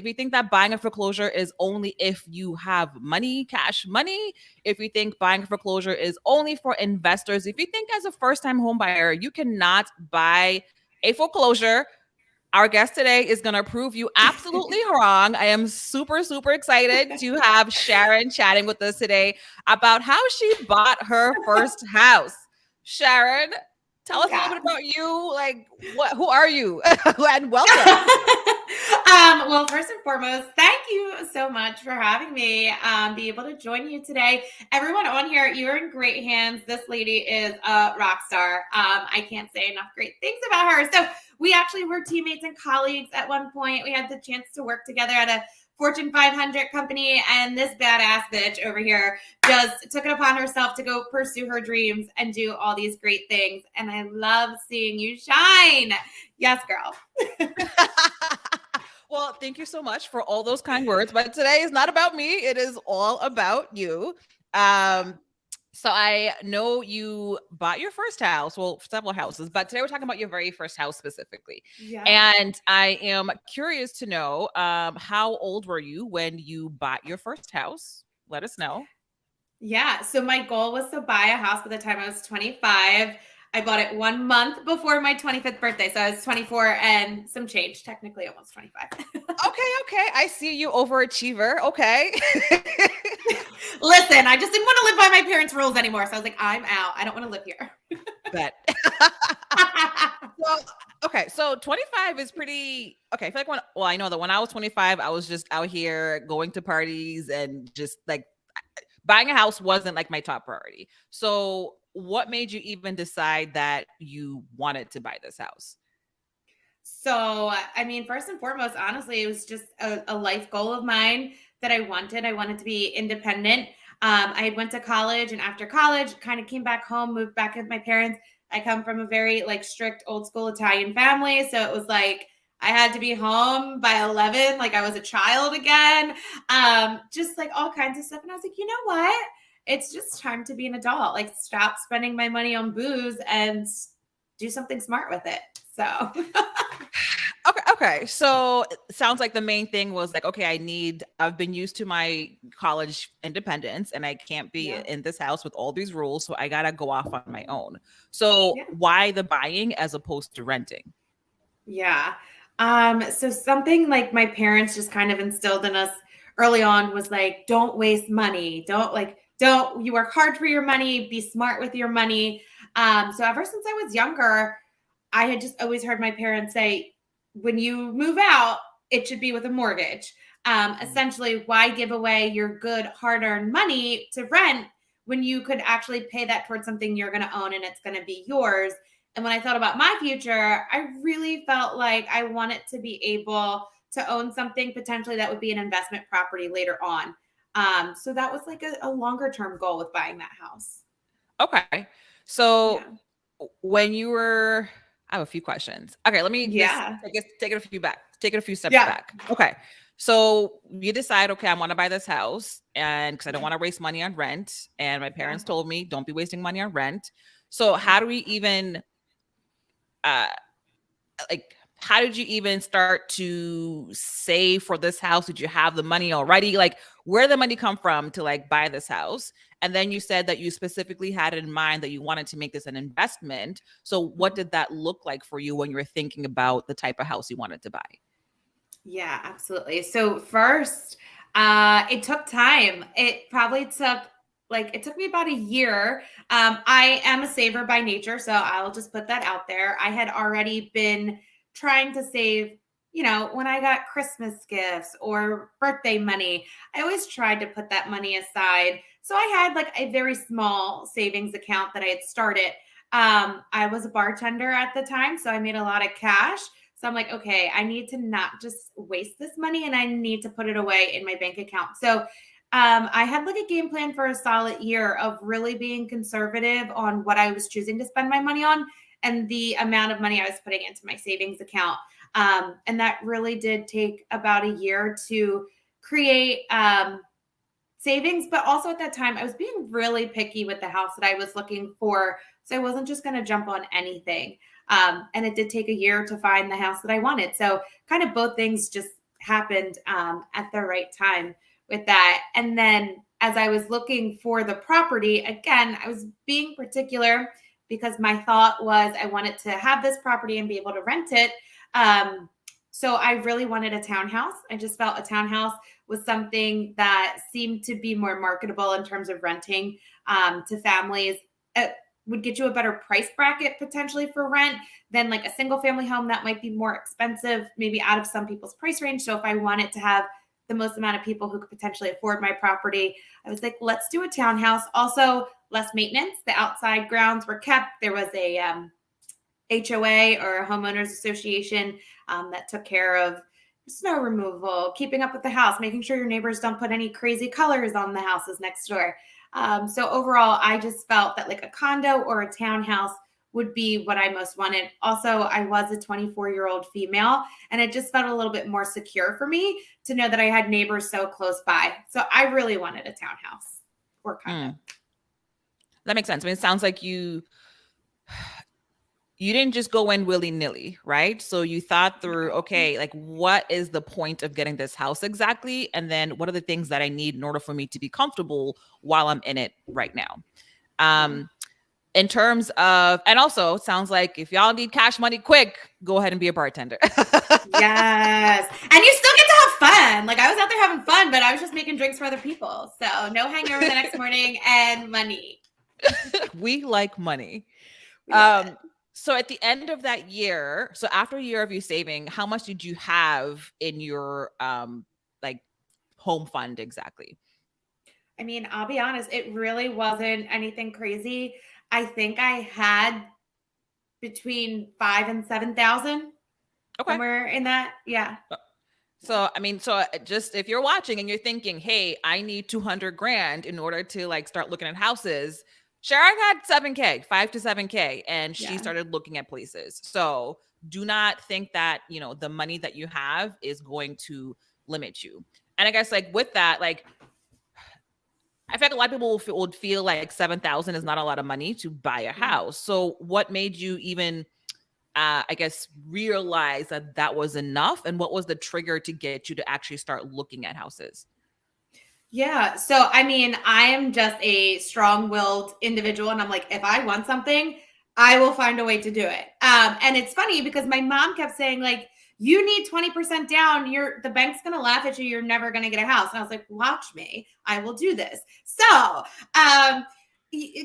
If you think that buying a foreclosure is only if you have money, cash money, if you think buying a foreclosure is only for investors, if you think as a first-time home buyer, you cannot buy a foreclosure, our guest today is going to prove you absolutely wrong. I am super, super excited to have Sharon chatting with us today about how she bought her first house. Sharon, tell us a little bit about you. Like, who are you? And welcome. Well, first and foremost, thank you so much for having me be able to join you today. Everyone on here, you're in great hands. This lady is a rock star. I can't say enough great things about her. So we actually were teammates and colleagues at one point. We had the chance to work together at a Fortune 500 company, and this badass bitch over here just took it upon herself to go pursue her dreams and do all these great things. And I love seeing you shine. Yes, girl. Well, thank you so much for all those kind words. But today is not about me. It is all about you. So I know you bought your first house, well, several houses, but today we're talking about your very first house specifically. Yeah. And I am curious to know, how old were you when you bought your first house? Let us know. Yeah. So my goal was to buy a house by the time I was 25. I bought it 1 month before my 25th birthday. So I was 24 and some change, technically almost 25. Okay. I see you, overachiever. Okay. Listen, I just didn't want to live by my parents' rules anymore. So I was like, I'm out. I don't want to live here. Bet. Okay, so 25 is pretty okay. I feel like I know that when I was 25, I was just out here going to parties and just like buying a house wasn't like my top priority. So what made you even decide that you wanted to buy this house? So, I mean, first and foremost, honestly, it was just a life goal of mine that I wanted. I wanted to be independent. I had went to college, and after college, kind of came back home, moved back with my parents. I come from a very like strict old school Italian family, so it was like I had to be home by 11, like I was a child again. Just like all kinds of stuff. And I was like, you know what? It's just time to be an adult. Like, stop spending my money on booze and do something smart with it. So. Okay. So it sounds like the main thing was like, okay, I've been used to my college independence and I can't be Yeah. in this house with all these rules. So I got to go off on my own. So Yeah. why the buying as opposed to renting? Yeah. So something like my parents just kind of instilled in us early on was like, don't waste money. Don't you work hard for your money, be smart with your money. So ever since I was younger, I had just always heard my parents say, when you move out, it should be with a mortgage. Essentially, why give away your good hard-earned money to rent when you could actually pay that towards something you're going to own and it's going to be yours? And when I thought about my future, I really felt like I wanted to be able to own something potentially that would be an investment property later on. So that was like a longer term goal with buying that house. Okay. Yeah. So when you were, I have a few questions. Okay, let me just Yeah. take it a few steps Yeah. back. Okay. So you decide, okay, I want to buy this house and because I don't want to waste money on rent. And my parents told me, don't be wasting money on rent. So how do we even uh like how did you even start to save for this house? Did you have the money already? Like where did the money come from to like buy this house? And then you said that you specifically had in mind that you wanted to make this an investment. So what did that look like for you when you were thinking about the type of house you wanted to buy? Yeah, absolutely. So first, it took time. It took me about a year. I am a saver by nature, so I'll just put that out there. I had already been trying to save, when I got Christmas gifts or birthday money, I always tried to put that money aside. So I had like a very small savings account that I had started. I was a bartender at the time, so I made a lot of cash. So I'm like, okay, I need to not just waste this money and I need to put it away in my bank account. So I had like a game plan for a solid year of really being conservative on what I was choosing to spend my money on and the amount of money I was putting into my savings account. And that really did take about a year to create savings. But also at that time, I was being really picky with the house that I was looking for. So I wasn't just going to jump on anything. And it did take a year to find the house that I wanted. So kind of both things just happened at the right time with that. And then as I was looking for the property, again, I was being particular because my thought was I wanted to have this property and be able to rent it. So I really wanted a townhouse. I just felt a townhouse was something that seemed to be more marketable in terms of renting to families. It would get you a better price bracket potentially for rent than like a single family home that might be more expensive, maybe out of some people's price range. So if I wanted to have the most amount of people who could potentially afford my property, I was like, let's do a townhouse. Also, less maintenance. The outside grounds were kept. There was a HOA or a homeowners association that took care of snow removal, keeping up with the house, making sure your neighbors don't put any crazy colors on the houses next door. So overall, I just felt that like a condo or a townhouse would be what I most wanted. Also, I was a 24-year-old female, and it just felt a little bit more secure for me to know that I had neighbors so close by. So I really wanted a townhouse or condo. That makes sense. I mean, it sounds like you didn't just go in willy-nilly, right? So you thought through, okay, like what is the point of getting this house exactly? And then what are the things that I need in order for me to be comfortable while I'm in it right now? In terms of, and also it sounds like if y'all need cash money quick, go ahead and be a bartender. Yes. And you still get to have fun. Like I was out there having fun, but I was just making drinks for other people. So no hangover the next morning and money. We like money. So at the end of that year, so after a year of you saving, how much did you have in your like home fund exactly? I mean, I'll be honest, it really wasn't anything crazy. I think I had between 5 and 7,000. Okay. Somewhere in that. Yeah. So, I mean, so just if you're watching and you're thinking, hey, I need 200 grand in order to like start looking at houses, Sharon had 7K, 5 to 7K, and she started looking at places. So do not think that, you know, the money that you have is going to limit you. And I guess like with that, like, I feel like a lot of people would feel like 7,000 is not a lot of money to buy a house. So what made you even, I guess, realize that that was enough? And what was the trigger to get you to actually start looking at houses? Yeah. So, I mean, I am just a strong-willed individual, and I'm like, if I want something, I will find a way to do it. And it's funny because my mom kept saying, like, you need 20% down. The bank's gonna laugh at you. You're never gonna get a house. And I was like, watch me. I will do this. So,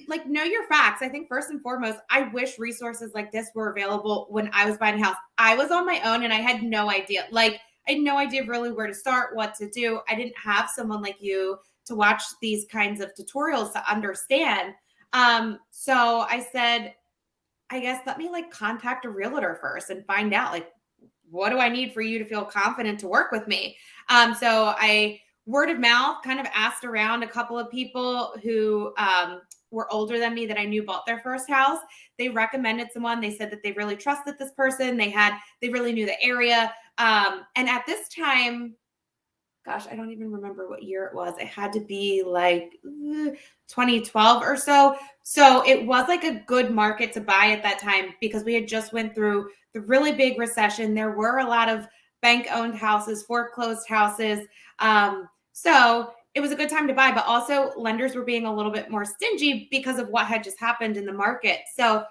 like, know your facts. I think first and foremost, I wish resources like this were available when I was buying a house. I was on my own and I had no idea. Like, I had no idea really where to start, what to do. I didn't have someone like you to watch these kinds of tutorials to understand. So I said, I guess let me like contact a realtor first and find out like, what do I need for you to feel confident to work with me? So I word of mouth kind of asked around a couple of people who were older than me that I knew bought their first house. They recommended someone. They said that they really trusted this person. They really knew the area. And at this time, gosh, I don't even remember what year it was. It had to be like 2012 or so. So it was like a good market to buy at that time because we had just went through the really big recession. There were a lot of bank-owned houses, foreclosed houses. So it was a good time to buy, but also lenders were being a little bit more stingy because of what had just happened in the market. So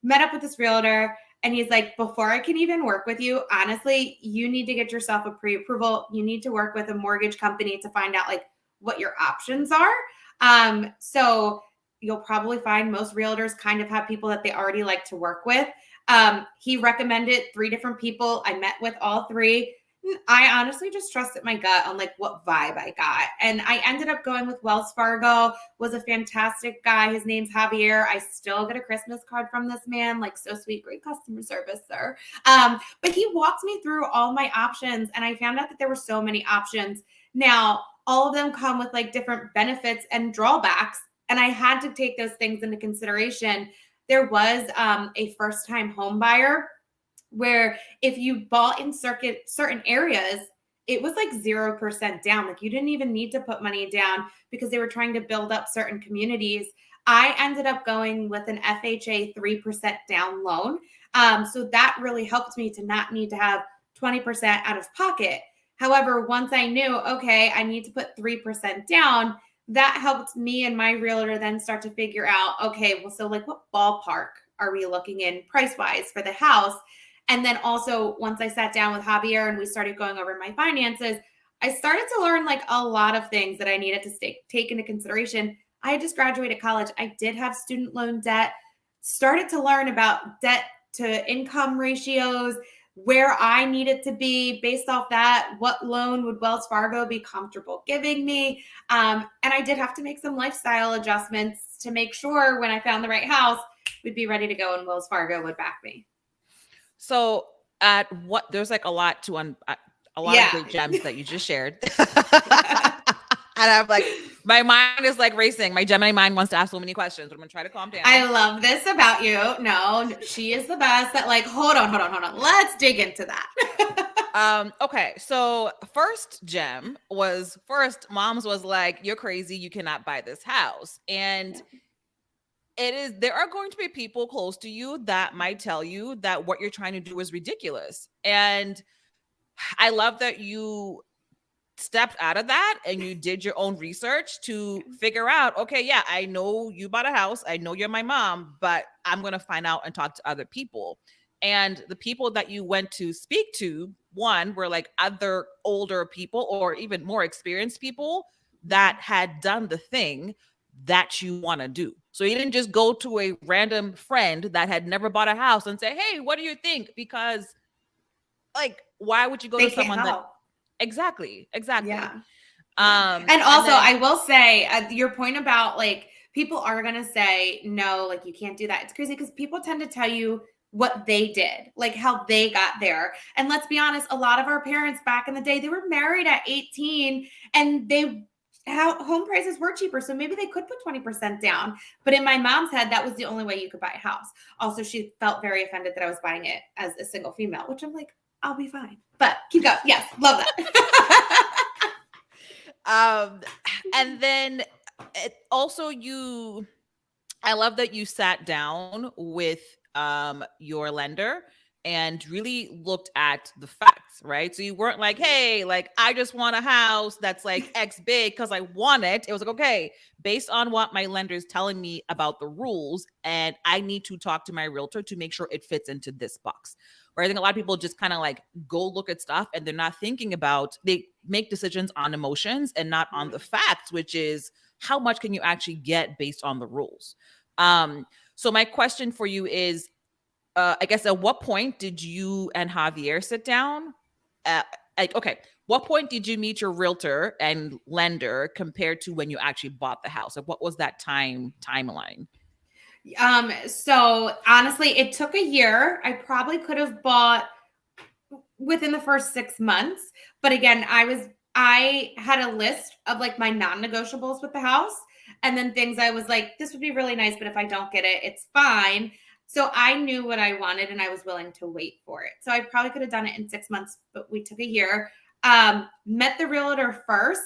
met up with this realtor. And he's like, before I can even work with you, honestly, you need to get yourself a pre-approval. You need to work with a mortgage company to find out like what your options are. So you'll probably find most realtors kind of have people that they already like to work with. He recommended 3 different people. I met with all 3. I honestly just trusted my gut on like what vibe I got. And I ended up going with Wells Fargo, was a fantastic guy. His name's Javier. I still get a Christmas card from this man. Like so sweet, great customer service, sir. But he walked me through all my options and I found out that there were so many options. Now, all of them come with like different benefits and drawbacks. And I had to take those things into consideration. There was a first-time home buyer where if you bought in certain areas, it was like 0% down. Like you didn't even need to put money down because they were trying to build up certain communities. I ended up going with an FHA 3% down loan. So that really helped me to not need to have 20% out of pocket. However, once I knew, okay, I need to put 3% down, that helped me and my realtor then start to figure out, okay, well, so like what ballpark are we looking in price wise for the house? And then also, once I sat down with Javier and we started going over my finances, I started to learn like a lot of things that I needed to take into consideration. I had just graduated college. I did have student loan debt, started to learn about debt to income ratios, where I needed to be based off that, what loan would Wells Fargo be comfortable giving me. And I did have to make some lifestyle adjustments to make sure when I found the right house, we'd be ready to go and Wells Fargo would back me. So there's like a lot to a lot of great gems that you just shared. And I'm like, my mind is like racing. My Gemini mind wants to ask so many questions, but I'm gonna try to calm down. I love this about you. No, she is the best. That like, hold on. Let's dig into that. Okay. So first gem was mom's was like, you're crazy. You cannot buy this house. And there are going to be people close to you that might tell you that what you're trying to do is ridiculous. And I love that you stepped out of that and you did your own research to figure out, okay, yeah, I know you bought a house. I know you're my mom, but I'm going to find out and talk to other people. And the people that you went to speak to, one, were like other older people or even more experienced people that had done the thing that you want to do. So you didn't just go to a random friend that had never bought a house and say, hey, what do you think? Because like, why would you go to someone that Exactly. Yeah. And also, I will say your point about like people are going to say, no, like you can't do that. It's crazy because people tend to tell you what they did, like how they got there. And let's be honest, a lot of our parents back in the day, they were married at 18 and home prices were cheaper. So maybe they could put 20% down. But in my mom's head, that was the only way you could buy a house. Also, she felt very offended that I was buying it as a single female, which I'm like, I'll be fine. But keep going. Yes, love that. And then I love that you sat down with your lender and really looked at the facts, right? So you weren't like, hey, like I just want a house that's like X big because I want it. It was like, okay, based on what my lender is telling me about the rules, and I need to talk to my realtor to make sure it fits into this box. Where I think a lot of people just kind of like go look at stuff and they're not thinking about, they make decisions on emotions and not on the facts, which is how much can you actually get based on the rules. So my question for you is, I guess at what point did you and Javier sit down? What point did you meet your realtor and lender compared to when you actually bought the house? Like what was that timeline? So honestly, it took a year. I probably could have bought within the first 6 months. But again, I had a list of like my non-negotiables with the house and then things I was like, this would be really nice, but if I don't get it, it's fine. So I knew what I wanted and I was willing to wait for it. So I probably could have done it in 6 months, but we took a year. Met the realtor first.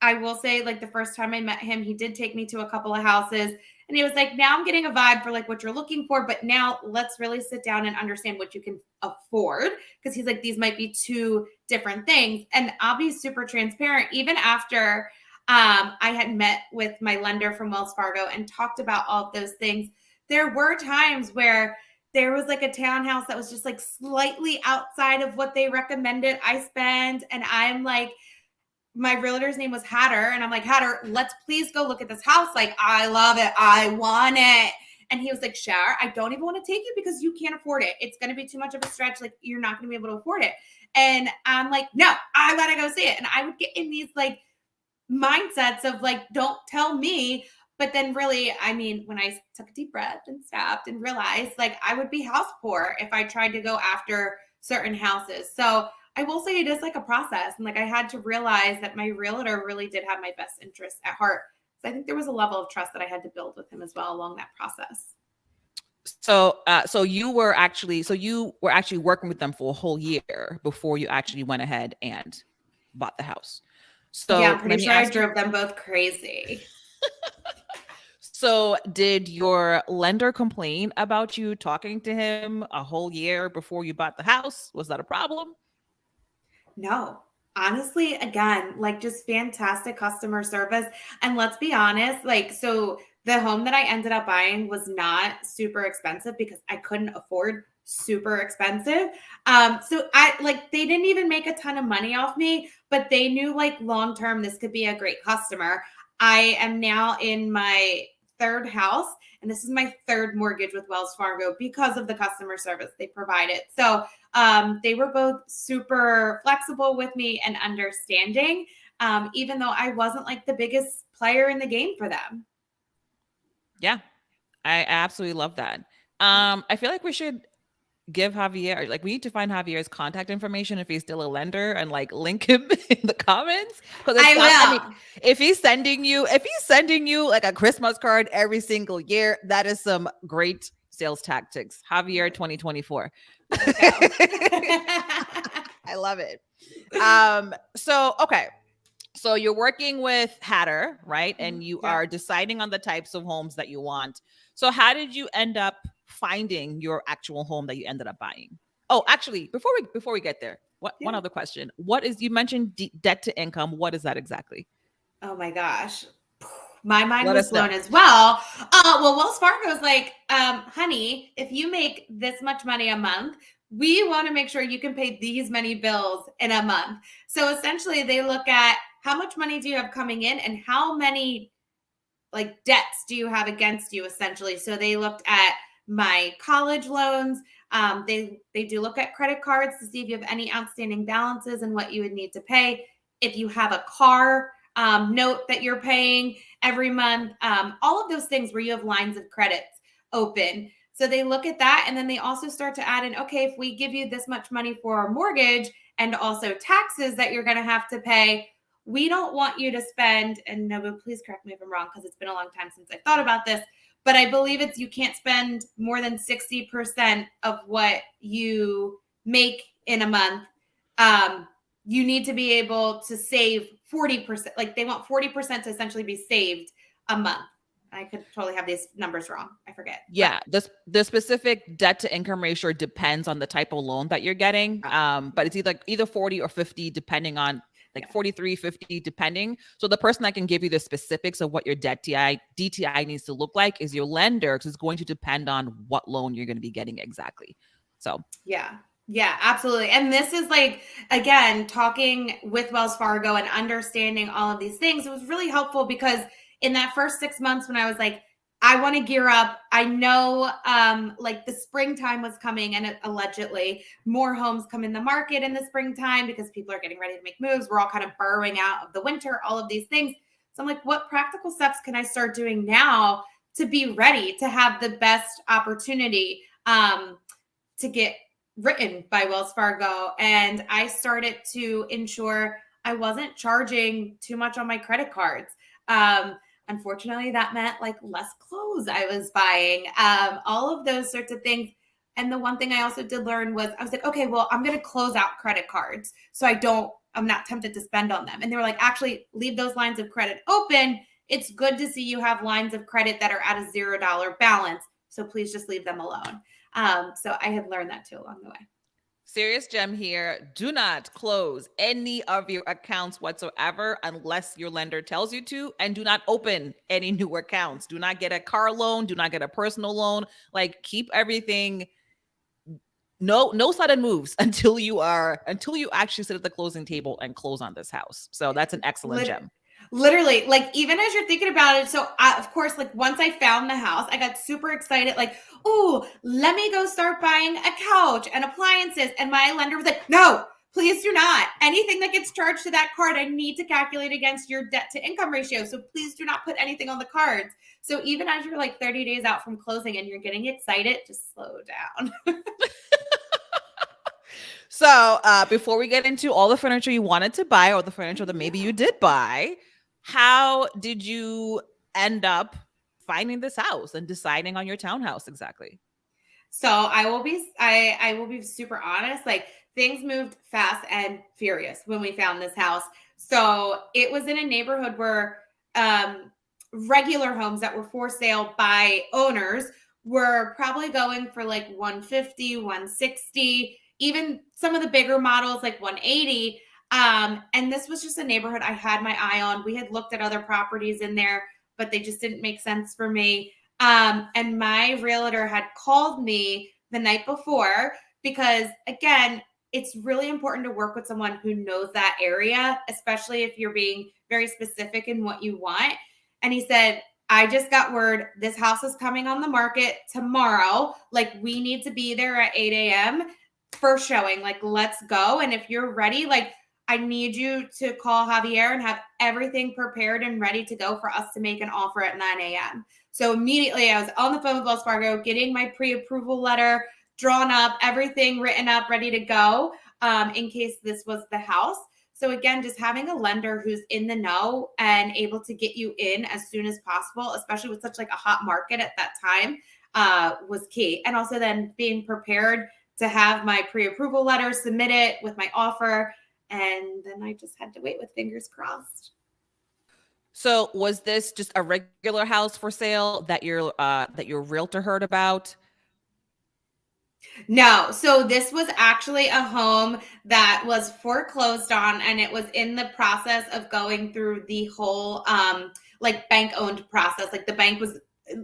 I will say like the first time I met him, he did take me to a couple of houses and he was like, now I'm getting a vibe for like what you're looking for, but now let's really sit down and understand what you can afford. Cause he's like, these might be two different things. And I'll be super transparent. Even after I had met with my lender from Wells Fargo and talked about all of those things, there were times where there was like a townhouse that was just like slightly outside of what they recommended I spend. And I'm like, my realtor's name was Hatter. And I'm like, Hatter, let's please go look at this house. Like, I love it. I want it. And he was like, Shar, I don't even want to take you because you can't afford it. It's going to be too much of a stretch. Like, you're not going to be able to afford it. And I'm like, no, I got to go see it. And I would get in these like mindsets of like, don't tell me. But then really, I mean, when I took a deep breath and stopped and realized like I would be house poor if I tried to go after certain houses. So I will say it is like a process. And like I had to realize that my realtor really did have my best interests at heart. So I think there was a level of trust that I had to build with him as well along that process. So you were actually working with them for a whole year before you actually went ahead and bought the house. So yeah, I'm pretty sure I drove them both crazy. So did your lender complain about you talking to him a whole year before you bought the house? Was that a problem? No. Honestly, again, like just fantastic customer service. And let's be honest, like, so the home that I ended up buying was not super expensive because I couldn't afford super expensive. So I like they didn't even make a ton of money off me, but they knew like long term this could be a great customer. I am now in my third house, and this is my third mortgage with Wells Fargo because of the customer service they provided. So they were both super flexible with me and understanding, even though I wasn't like the biggest player in the game for them. Yeah, I absolutely love that. Yeah. I feel like we should give Javier, like we need to find Javier's contact information if he's still a lender and like link him in the comments. Because it's not, I mean, I if he's sending you like a Christmas card every single year, that is some great sales tactics. Javier 2024. will. Let's go. I love it. So okay. So you're working with Hatter, right? And you Yeah. are deciding on the types of homes that you want. So how did you end up finding your actual home that you ended up buying? Oh, actually, before we get there, one Yeah. other question. What is, you mentioned debt to income. What is that exactly? Oh my gosh. My mind Let was us know. blown as well. Well, Wells Fargo is like, honey, if you make this much money a month, we want to make sure you can pay these many bills in a month. So essentially, they look at how much money do you have coming in and how many like debts do you have against you, essentially. So they looked at my college loans. They do look at credit cards to see if you have any outstanding balances and what you would need to pay. If you have a car note that you're paying every month, all of those things where you have lines of credits open. So they look at that, and then they also start to add in, okay, if we give you this much money for our mortgage and also taxes that you're going to have to pay, we don't want you to spend, and Nobu, please correct me if I'm wrong, because it's been a long time since I thought about this, but I believe it's you can't spend more than 60% of what you make in a month. You need to be able to save 40%. Like they want 40% to essentially be saved a month. I could totally have these numbers wrong. I forget. Yeah, the specific debt to income ratio depends on the type of loan that you're getting. But it's either 40 or 50 depending on, like 43, 50 depending. So the person that can give you the specifics of what your DTI needs to look like is your lender, because it's going to depend on what loan you're going to be getting exactly. So yeah. Yeah, absolutely. And this is like, again, talking with Wells Fargo and understanding all of these things. It was really helpful because in that first 6 months when I was like, I want to gear up. I know like the springtime was coming, and allegedly more homes come in the market in the springtime because people are getting ready to make moves. We're all kind of burrowing out of the winter, all of these things. So I'm like, what practical steps can I start doing now to be ready to have the best opportunity to get written by Wells Fargo? And I started to ensure I wasn't charging too much on my credit cards. Unfortunately, that meant like less clothes I was buying, all of those sorts of things. And the one thing I also did learn was I was like, okay, well, I'm going to close out credit cards so I'm not tempted to spend on them. And they were like, actually, leave those lines of credit open. It's good to see you have lines of credit that are at a $0 balance. So please just leave them alone. So I had learned that too along the way. serious gem here. Do not close any of your accounts whatsoever unless your lender tells you to, and do not open any new accounts. Do not get a car loan. Do not get a personal loan. Like keep everything. No sudden moves until you actually sit at the closing table and close on this house. So that's an excellent gem. Literally, like even as you're thinking about it. So of course, like once I found the house, I got super excited. Like, oh, let me go start buying a couch and appliances. And my lender was like, no, please do not. Anything that gets charged to that card, I need to calculate against your debt to income ratio. So please do not put anything on the cards. So even as you're like 30 days out from closing and you're getting excited, just slow down. So before we get into all the furniture you wanted to buy, or the furniture that maybe you did buy, how did you end up finding this house and deciding on your townhouse exactly? So I will be super honest. Like things moved fast and furious when we found this house. So it was in a neighborhood where regular homes that were for sale by owners were probably going for like 150, 160, even some of the bigger models like 180. And this was just a neighborhood I had my eye on. We had looked at other properties in there, but they just didn't make sense for me. And my realtor had called me the night before because, again, it's really important to work with someone who knows that area, especially if you're being very specific in what you want. And he said, I just got word this house is coming on the market tomorrow. Like, we need to be there at 8 a.m. for showing. Like, let's go. And if you're ready, like, I need you to call Javier and have everything prepared and ready to go for us to make an offer at 9 a.m. So immediately I was on the phone with Wells Fargo, getting my pre-approval letter drawn up, everything written up, ready to go in case this was the house. So again, just having a lender who's in the know and able to get you in as soon as possible, especially with such like a hot market at that time, was key. And also then being prepared to have my pre-approval letter, submit it with my offer. And then I just had to wait with fingers crossed. So was this just a regular house for sale that your realtor heard about? No. So this was actually a home that was foreclosed on, and it was in the process of going through the whole like bank owned process. Like the bank was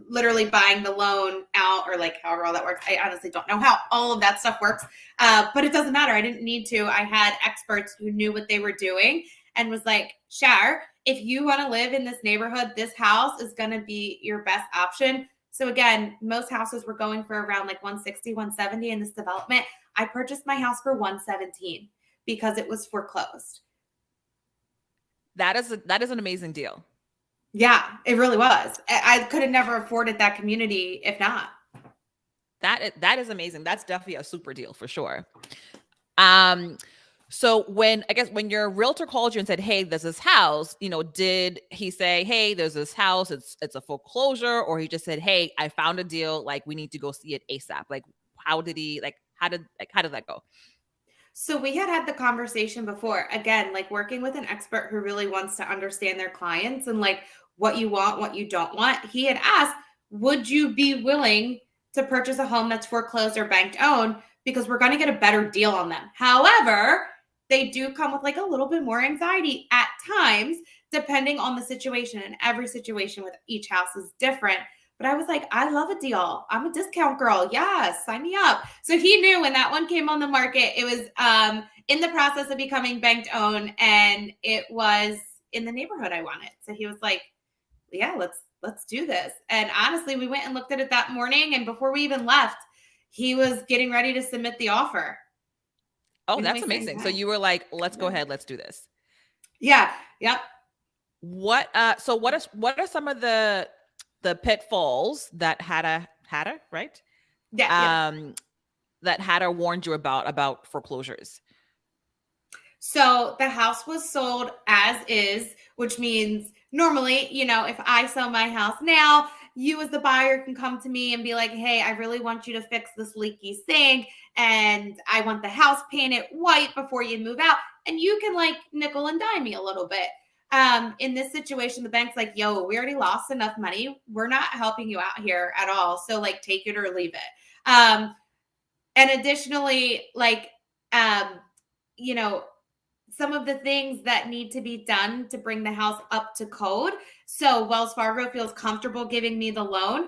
literally buying the loan out, or like however all that works. I honestly don't know how all of that stuff works, but it doesn't matter. I didn't need to. I had experts who knew what they were doing and was like, Shar, if you want to live in this neighborhood, this house is going to be your best option. So again, most houses were going for around like 160, 170 in this development. I purchased my house for 117 because it was foreclosed. That is an amazing deal. Yeah, it really was. I could have never afforded that community if not. That is amazing. That's definitely a super deal for sure. So when your realtor called you and said, "Hey, there's this house," did he say, "Hey, there's this house. It's a foreclosure," or he just said, "Hey, I found a deal. Like, we need to go see it ASAP." Like, how did that go? So we had the conversation before. Again, like working with an expert who really wants to understand their clients and like what you want, what you don't want. He had asked, "Would you be willing to purchase a home that's foreclosed or bank owned? Because we're going to get a better deal on them." However, they do come with like a little bit more anxiety at times, depending on the situation. And every situation with each house is different. But I was like, I love a deal. I'm a discount girl. Yes, sign me up. So he knew when that one came on the market, it was in the process of becoming bank owned, and it was in the neighborhood I wanted. So he was like, yeah, let's do this. And honestly, we went and looked at it that morning, and before we even left, he was getting ready to submit the offer. Oh, that's amazing. So you were like, let's go ahead. Let's do this. Yeah. Yep. What are some of the pitfalls that Hada, right? Yeah. That Hada warned you about foreclosures? So the house was sold as is, which means normally, if I sell my house now, you as the buyer can come to me and be like, hey, I really want you to fix this leaky sink and I want the house painted white before you move out. And you can like nickel and dime me a little bit. In this situation, the bank's like, yo, we already lost enough money. We're not helping you out here at all. So like take it or leave it. And additionally, like, some of the things that need to be done to bring the house up to code. So Wells Fargo feels comfortable giving me the loan.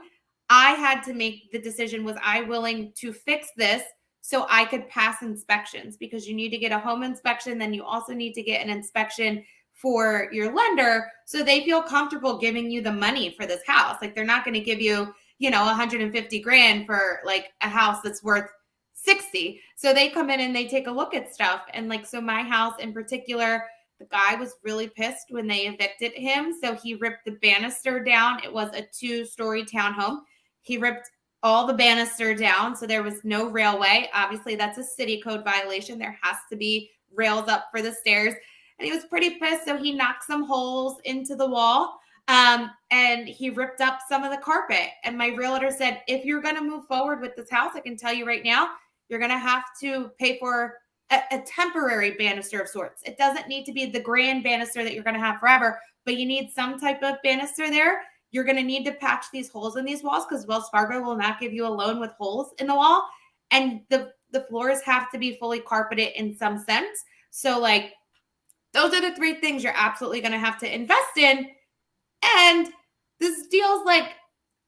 I had to make the decision, was I willing to fix this so I could pass inspections? Because you need to get a home inspection. Then you also need to get an inspection for your lender so they feel comfortable giving you the money for this house. Like they're not going to give you, 150 grand for like a house that's worth 60. So they come in and they take a look at stuff. And like, so my house in particular, the guy was really pissed when they evicted him. So he ripped the banister down. It was a 2-story townhome. He ripped all the banister down. So there was no railway. Obviously that's a city code violation. There has to be rails up for the stairs. And he was pretty pissed. So he knocked some holes into the wall. And he ripped up some of the carpet. And my realtor said, if you're going to move forward with this house, I can tell you right now, you're going to have to pay for a temporary banister of sorts. It doesn't need to be the grand banister that you're going to have forever, but you need some type of banister there. You're going to need to patch these holes in these walls because Wells Fargo will not give you a loan with holes in the wall. And the floors have to be fully carpeted in some sense. So like Those are the three things you're absolutely going to have to invest in. And this deal's like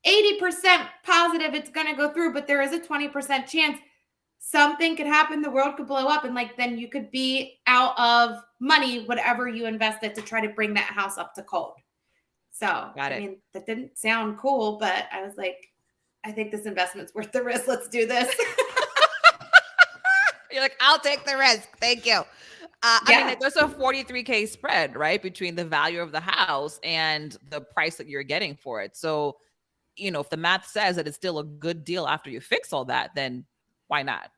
80% positive it's going to go through, but there is a 20% chance something could happen. The world could blow up. And like, then you could be out of money, whatever you invested to try to bring that house up to code. So, Got it. I mean, that didn't sound cool, but I was like, I think this investment's worth the risk. Let's do this. You're like, I'll take the risk. Thank you. I mean, there's a 43K spread, right, between the value of the house and the price that you're getting for it. So, you know, if the math says that it's still a good deal after you fix all that, then why not?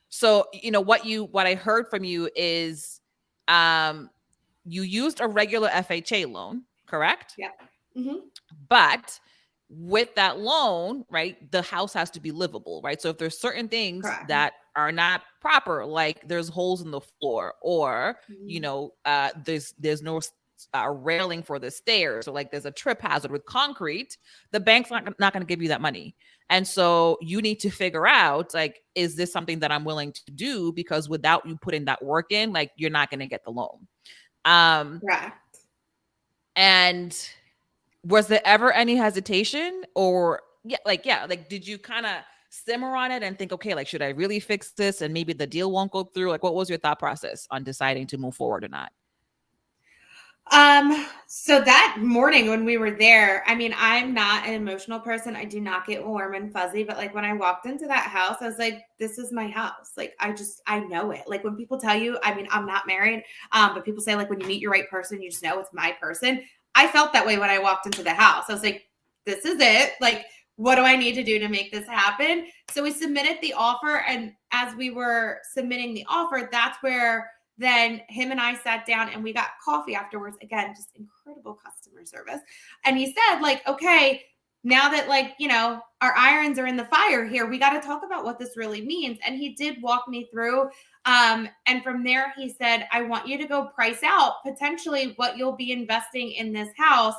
So, you know, what I heard from you is you used a regular FHA loan, correct? Yeah. Mm-hmm. But with that loan, right, the house has to be livable, right? So if there's certain things Correct. that are not proper, like there's holes in the floor, or you know, there's no railing for the stairs, or like there's a trip hazard with concrete, the bank's not going to give you that money. And so you need to figure out, like, is this something that I'm willing to do? Because without you putting that work in, like, you're not going to get the loan. Right. And was there ever any hesitation, or did you kind of simmer on it and think, okay, like, should I really fix this and maybe the deal won't go through? Like, what was your thought process on deciding to move forward or not? So that morning when we were there, I mean, I'm not an emotional person. I do not get warm and fuzzy, but like when I walked into that house, I was like, this is my house. Like, I know it. Like when people tell you, I mean, I'm not married, but people say like when you meet your right person, you just know it's my person. I felt that way when I walked into the house. I was like, this is it. Like, what do I need to do to make this happen? So we submitted the offer. And as we were submitting the offer, that's where then him and I sat down and we got coffee afterwards. Again, just incredible customer service. And he said, like, okay, now that, like, you know, our irons are in the fire here, we got to talk about what this really means. And he did walk me through. And from there, he said, I want you to go price out potentially what you'll be investing in this house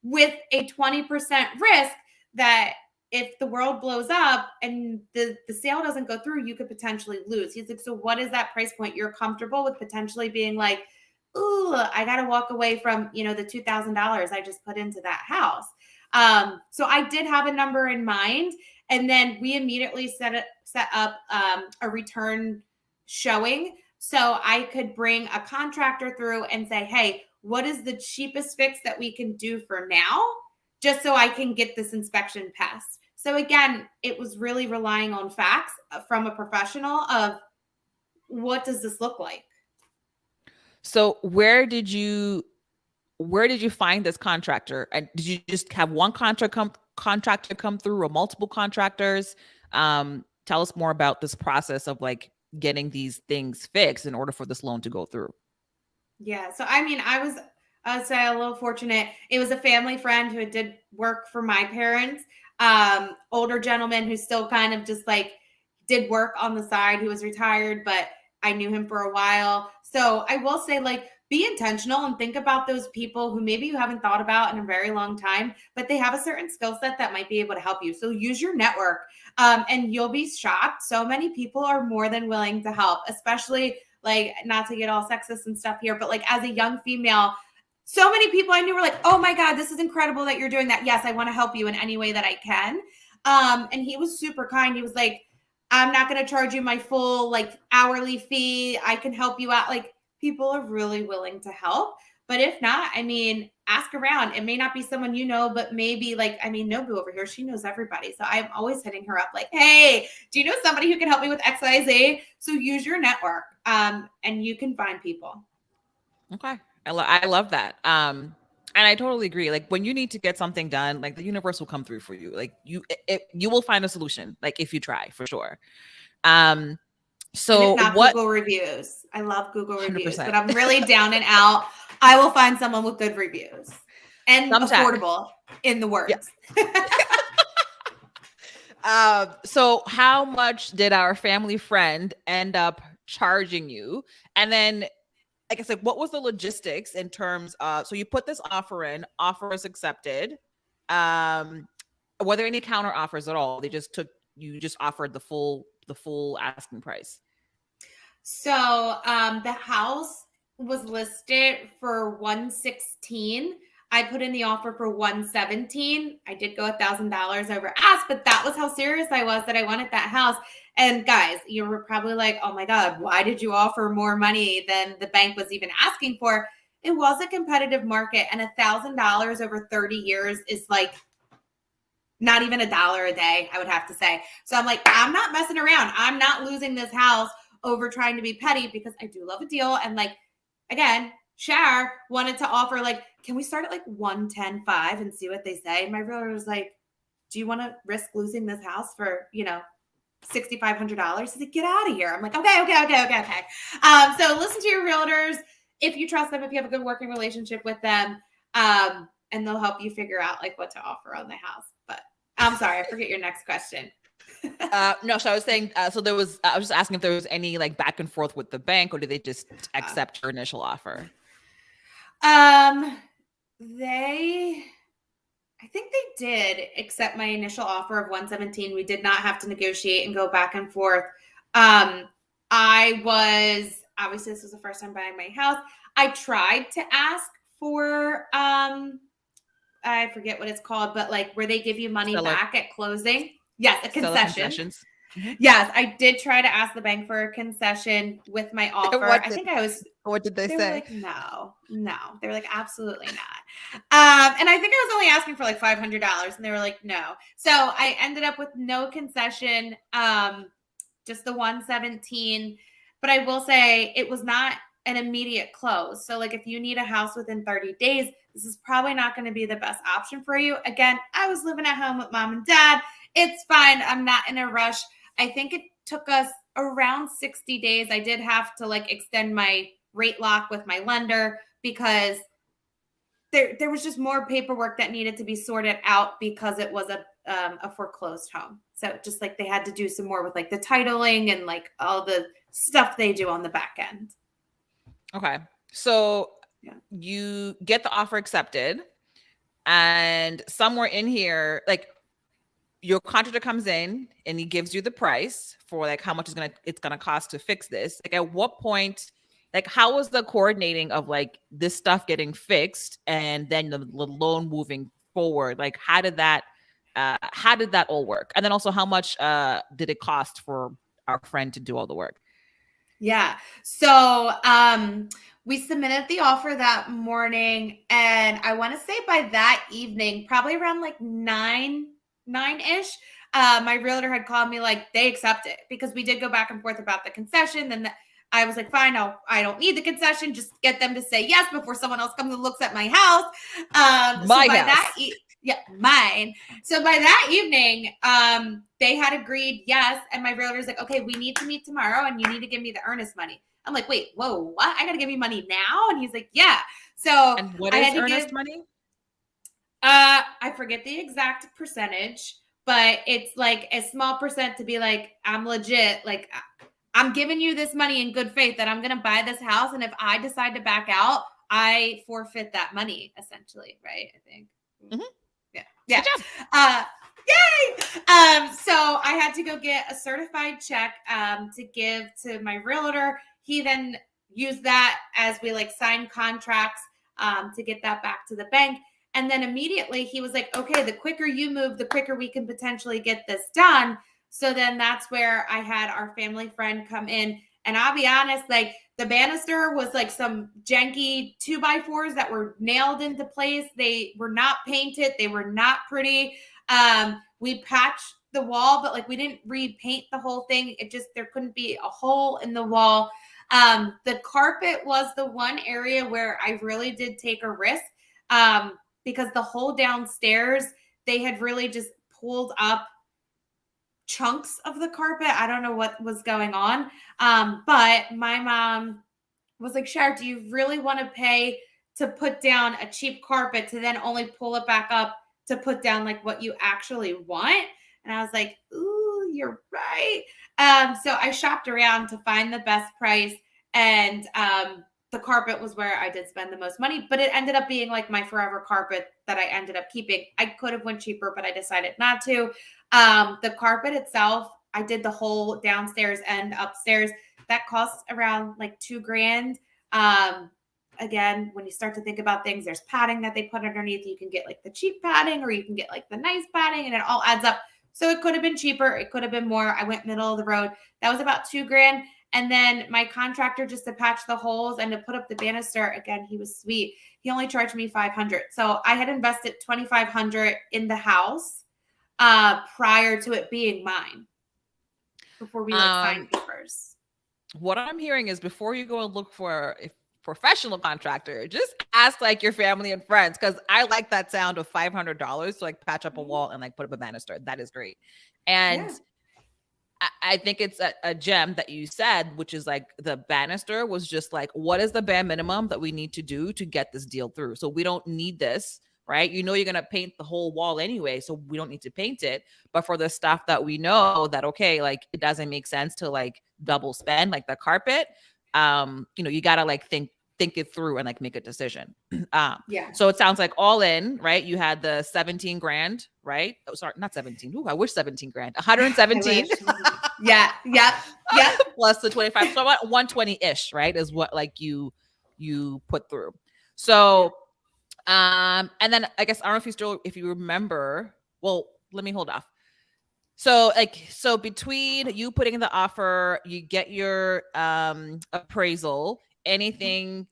with a 20% risk that if the world blows up and the sale doesn't go through, you could potentially lose. He's like, so what is that price point you're comfortable with potentially being like, ooh, I got to walk away from, you know, the $2,000 I just put into that house. So I did have a number in mind. And then we immediately set up a return showing. So I could bring a contractor through and say, hey, what is the cheapest fix that we can do for now? Just so I can get this inspection passed. So again, it was really relying on facts from a professional of what does this look like? So where did you find this contractor? And did you just have one contractor come through, or multiple contractors? Tell us more about this process of like getting these things fixed in order for this loan to go through. Yeah. So, I mean, I would say a little fortunate. It was a family friend who did work for my parents, older gentleman who still kind of just like did work on the side. He was retired, but I knew him for a while. So I will say, like, be intentional and think about those people who maybe you haven't thought about in a very long time, but they have a certain skill set that might be able to help you. So use your network, and you'll be shocked. So many people are more than willing to help, especially, like, not to get all sexist and stuff here, but like as a young female, so many people I knew were like, oh my God, this is incredible that you're doing that. Yes, I want to help you in any way that I can. And he was super kind. He was like, I'm not going to charge you my full like hourly fee. I can help you out. Like, people are really willing to help. But if not, I mean, ask around. It may not be someone you know, but maybe like, I mean, Nobu over here, she knows everybody. So I'm always hitting her up like, hey, do you know somebody who can help me with XYZ? So use your network, and you can find people. Okay. I love that. And I totally agree. Like when you need to get something done, like the universe will come through for you. Like you will find a solution. Like if you try, for sure. So and if not, what? Google reviews. I love Google reviews, 100%. but I'm really down and out. I will find someone with good reviews and affordable in the words. Yeah. So how much did our family friend end up charging you? And then, like I said, what was the logistics in terms of, so you put this offer in, offer is accepted. Were there any counter offers at all? You just offered the full asking price. So the house was listed for 116. I put in the offer for 117. I did go $1,000 over ask, but that was how serious I was that I wanted that house. And guys, you were probably like, oh my God, why did you offer more money than the bank was even asking for? It was a competitive market, and $1,000 over 30 years is like not even $1 a day, I would have to say. So I'm like, I'm not messing around. I'm not losing this house over trying to be petty, because I do love a deal. And like, again, Shar wanted to offer like, can we start at like 110.5 and see what they say? And my realtor was like, do you want to risk losing this house for, $6,500? He's like, get out of here. I'm like, okay. So listen to your realtors if you trust them, if you have a good working relationship with them, and they'll help you figure out like what to offer on the house. But I'm sorry, I forget your next question. No, so I was saying, I was just asking if there was any like back and forth with the bank, or did they just accept your initial offer? I think they did accept my initial offer of 117. We did not have to negotiate and go back and forth. Obviously this was the first time buying my house. I tried to ask for, I forget what it's called, but like where they give you money back at closing. Yes, a concession. Mm-hmm. Yes, I did try to ask the bank for a concession with my offer. What did they say? Were like, no. They were like, absolutely not. And I think I was only asking for like $500, and they were like, no. So I ended up with no concession, just the 117. But I will say it was not an immediate close. So like if you need a house within 30 days, this is probably not going to be the best option for you. Again, I was living at home with mom and dad. It's fine. I'm not in a rush. I think it took us around 60 days. I did have to like extend my rate lock with my lender because there was just more paperwork that needed to be sorted out because it was a foreclosed home. So just like they had to do some more with like the titling and like all the stuff they do on the back end. Okay. So you get the offer accepted, and somewhere in here, like your contractor comes in and he gives you the price for like how much it's gonna cost to fix this. Like at what point, like how was the coordinating of like this stuff getting fixed and then the loan moving forward? Like how did that all work? And then also how much did it cost for our friend to do all the work? Yeah. So we submitted the offer that morning, and I want to say by that evening, probably around like nine-ish, my realtor had called me like they accept it, because we did go back and forth about the concession. Then I was like, fine, I don't need the concession. Just get them to say yes before someone else comes and looks at my house. Mine. So by that evening, they had agreed yes, and my realtor's like, okay, we need to meet tomorrow, and you need to give me the earnest money. I'm like, wait, whoa, what? I got to give you money now? And he's like, yeah. So and what is earnest money? I forget the exact percentage, but it's like a small percent to be like, I'm legit. Like I'm giving you this money in good faith that I'm going to buy this house. And if I decide to back out, I forfeit that money essentially. Right. I think. Mm-hmm. Yeah. Yay. So I had to go get a certified check, to give to my realtor. He then used that as we like signed contracts, to get that back to the bank. And then immediately he was like, okay, the quicker you move, the quicker we can potentially get this done. So then that's where I had our family friend come in. And I'll be honest, like the banister was like some janky 2x4s that were nailed into place. They were not painted. They were not pretty. We patched the wall, but like we didn't repaint the whole thing. There couldn't be a hole in the wall. The carpet was the one area where I really did take a risk, because the whole downstairs, they had really just pulled up chunks of the carpet. I don't know what was going on. But my mom was like, Shar, do you really want to pay to put down a cheap carpet to then only pull it back up to put down like what you actually want? And I was like, ooh, you're right. So I shopped around to find the best price, and the carpet was where I did spend the most money, but it ended up being like my forever carpet that I ended up keeping. I could have went cheaper, but I decided not to. The carpet itself, I did the whole downstairs and upstairs. That cost around like $2,000. Again, when you start to think about things, there's padding that they put underneath. You can get like the cheap padding or you can get like the nice padding, and it all adds up. So it could have been cheaper. It could have been more. I went middle of the road. That was about $2,000. And then my contractor, just to patch the holes and to put up the banister, again, he was sweet. He only charged me $500. So I had invested $2,500 in the house prior to it being mine, before we signed papers. What I'm hearing is, before you go and look for a professional contractor, just ask like your family and friends, because I like that sound of $500 to like patch up a wall and like put up a banister. That is great. And I think it's a gem that you said, which is like the banister was just like, what is the bare minimum that we need to do to get this deal through? So we don't need this, right? You know, you're going to paint the whole wall anyway, so we don't need to paint it. But for the stuff that we know that, okay, like it doesn't make sense to like double spend, like the carpet, you know, you got to like think it through and like make a decision. So it sounds like all in, right? You had the 17 grand, right? Oh, sorry, not 17. Ooh, I wish 17 grand, 117. Yeah. Plus the 25. So about 120-ish, right? Is what like you put through. So, and then I guess, I don't know if you remember, well, let me hold off. So between you putting in the offer, you get your appraisal, anything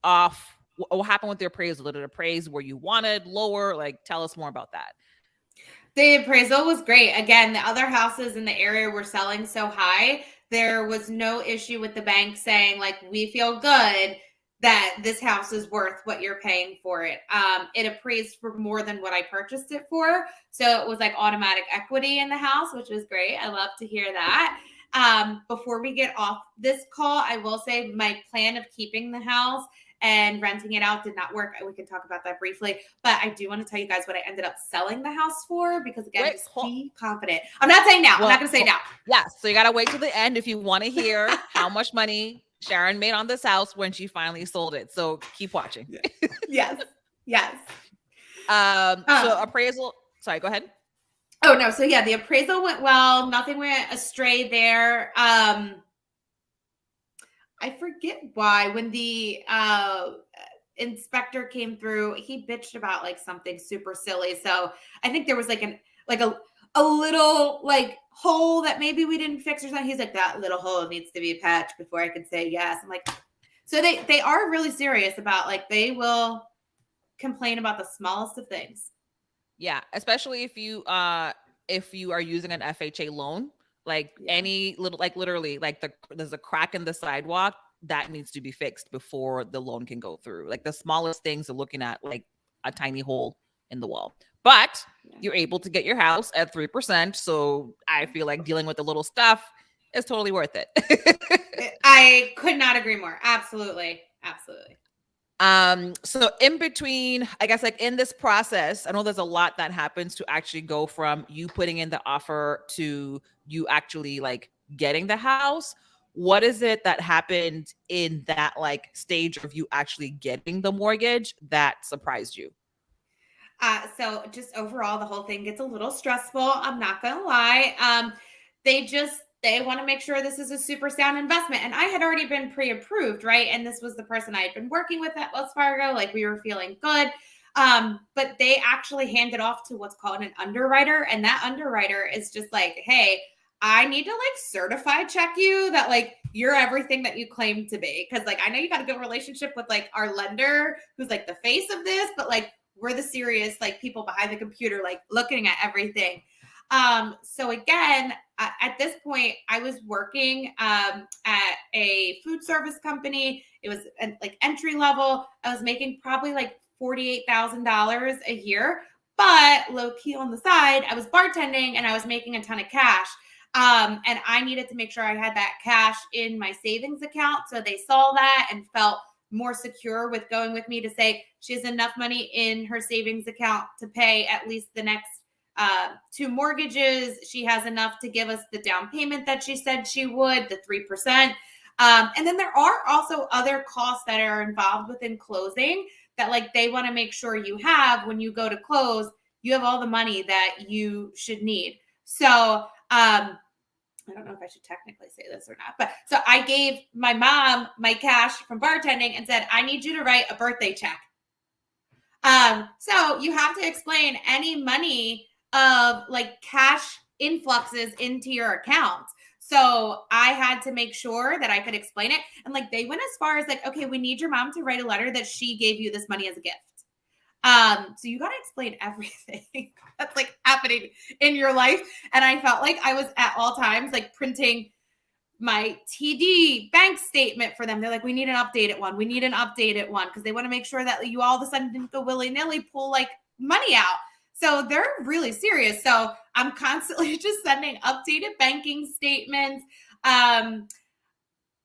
off, what happened with the appraisal? Did it appraise where you wanted, lower? Like, tell us more about that. The appraisal was great. Again, the other houses in the area were selling so high. There was no issue with the bank saying like, we feel good that this house is worth what you're paying for it. It appraised for more than what I purchased it for. So it was like automatic equity in the house, which was great. I love to hear that. Before we get off this call, I will say my plan of keeping the house and renting it out did not work. We can talk about that briefly, but I do want to tell you guys what I ended up selling the house for, because again, just be confident. I'm not saying now. I'm not going to say now. Yeah. So you got to wait till the end if you want to hear how much money Sharon made on this house when she finally sold it. So keep watching. Yes. So appraisal, sorry, go ahead. Oh no. So yeah, the appraisal went well. Nothing went astray there. I forget why, when the inspector came through, he bitched about like something super silly. So I think there was like a little like hole that maybe we didn't fix or something. He's like, that little hole needs to be patched before I can say yes. I'm like, so they are really serious about, like, they will complain about the smallest of things. Yeah, especially if you are using an FHA loan. Like any little, like literally, like there's a crack in the sidewalk that needs to be fixed before the loan can go through. Like the smallest things are looking at like a tiny hole in the wall. But you're able to get your house at 3%. So I feel like dealing with the little stuff is totally worth it. I could not agree more. Absolutely. So in between, I guess, like in this process, I know there's a lot that happens to actually go from you putting in the offer to you actually like getting the house. What is it that happened in that like stage of you actually getting the mortgage that surprised you? So just overall, the whole thing gets a little stressful. I'm not going to lie. They want to make sure this is a super sound investment. And I had already been pre-approved, right? And this was the person I had been working with at Wells Fargo. Like, we were feeling good. But they actually handed off to what's called an underwriter. And that underwriter is just like, hey, I need to like certify check you that like you're everything that you claim to be. Cause like, I know you got a good relationship with like our lender who's like the face of this, but like we're the serious like people behind the computer, like looking at everything. So again, at this point, I was working at a food service company. It was like entry level. I was making probably like $48,000 a year, but low key on the side, I was bartending and I was making a ton of cash. And I needed to make sure I had that cash in my savings account. So they saw that and felt more secure with going with me to say she has enough money in her savings account to pay at least the next 2 mortgages. She has enough to give us the down payment that she said she would, the 3%. And then there are also other costs that are involved within closing that like they want to make sure you have when you go to close, you have all the money that you should need. So I don't know if I should technically say this or not, but so I gave my mom my cash from bartending and said, I need you to write a birthday check. So you have to explain any money of like cash influxes into your account. So I had to make sure that I could explain it. And like they went as far as like, okay, we need your mom to write a letter that she gave you this money as a gift. So you got to explain everything that's like happening in your life. And I felt like I was at all times like printing my TD bank statement for them. They're like, we need an updated one. We need an updated one because they want to make sure that you all of a sudden didn't go willy-nilly pull like money out. So they're really serious. So I'm constantly just sending updated banking statements. I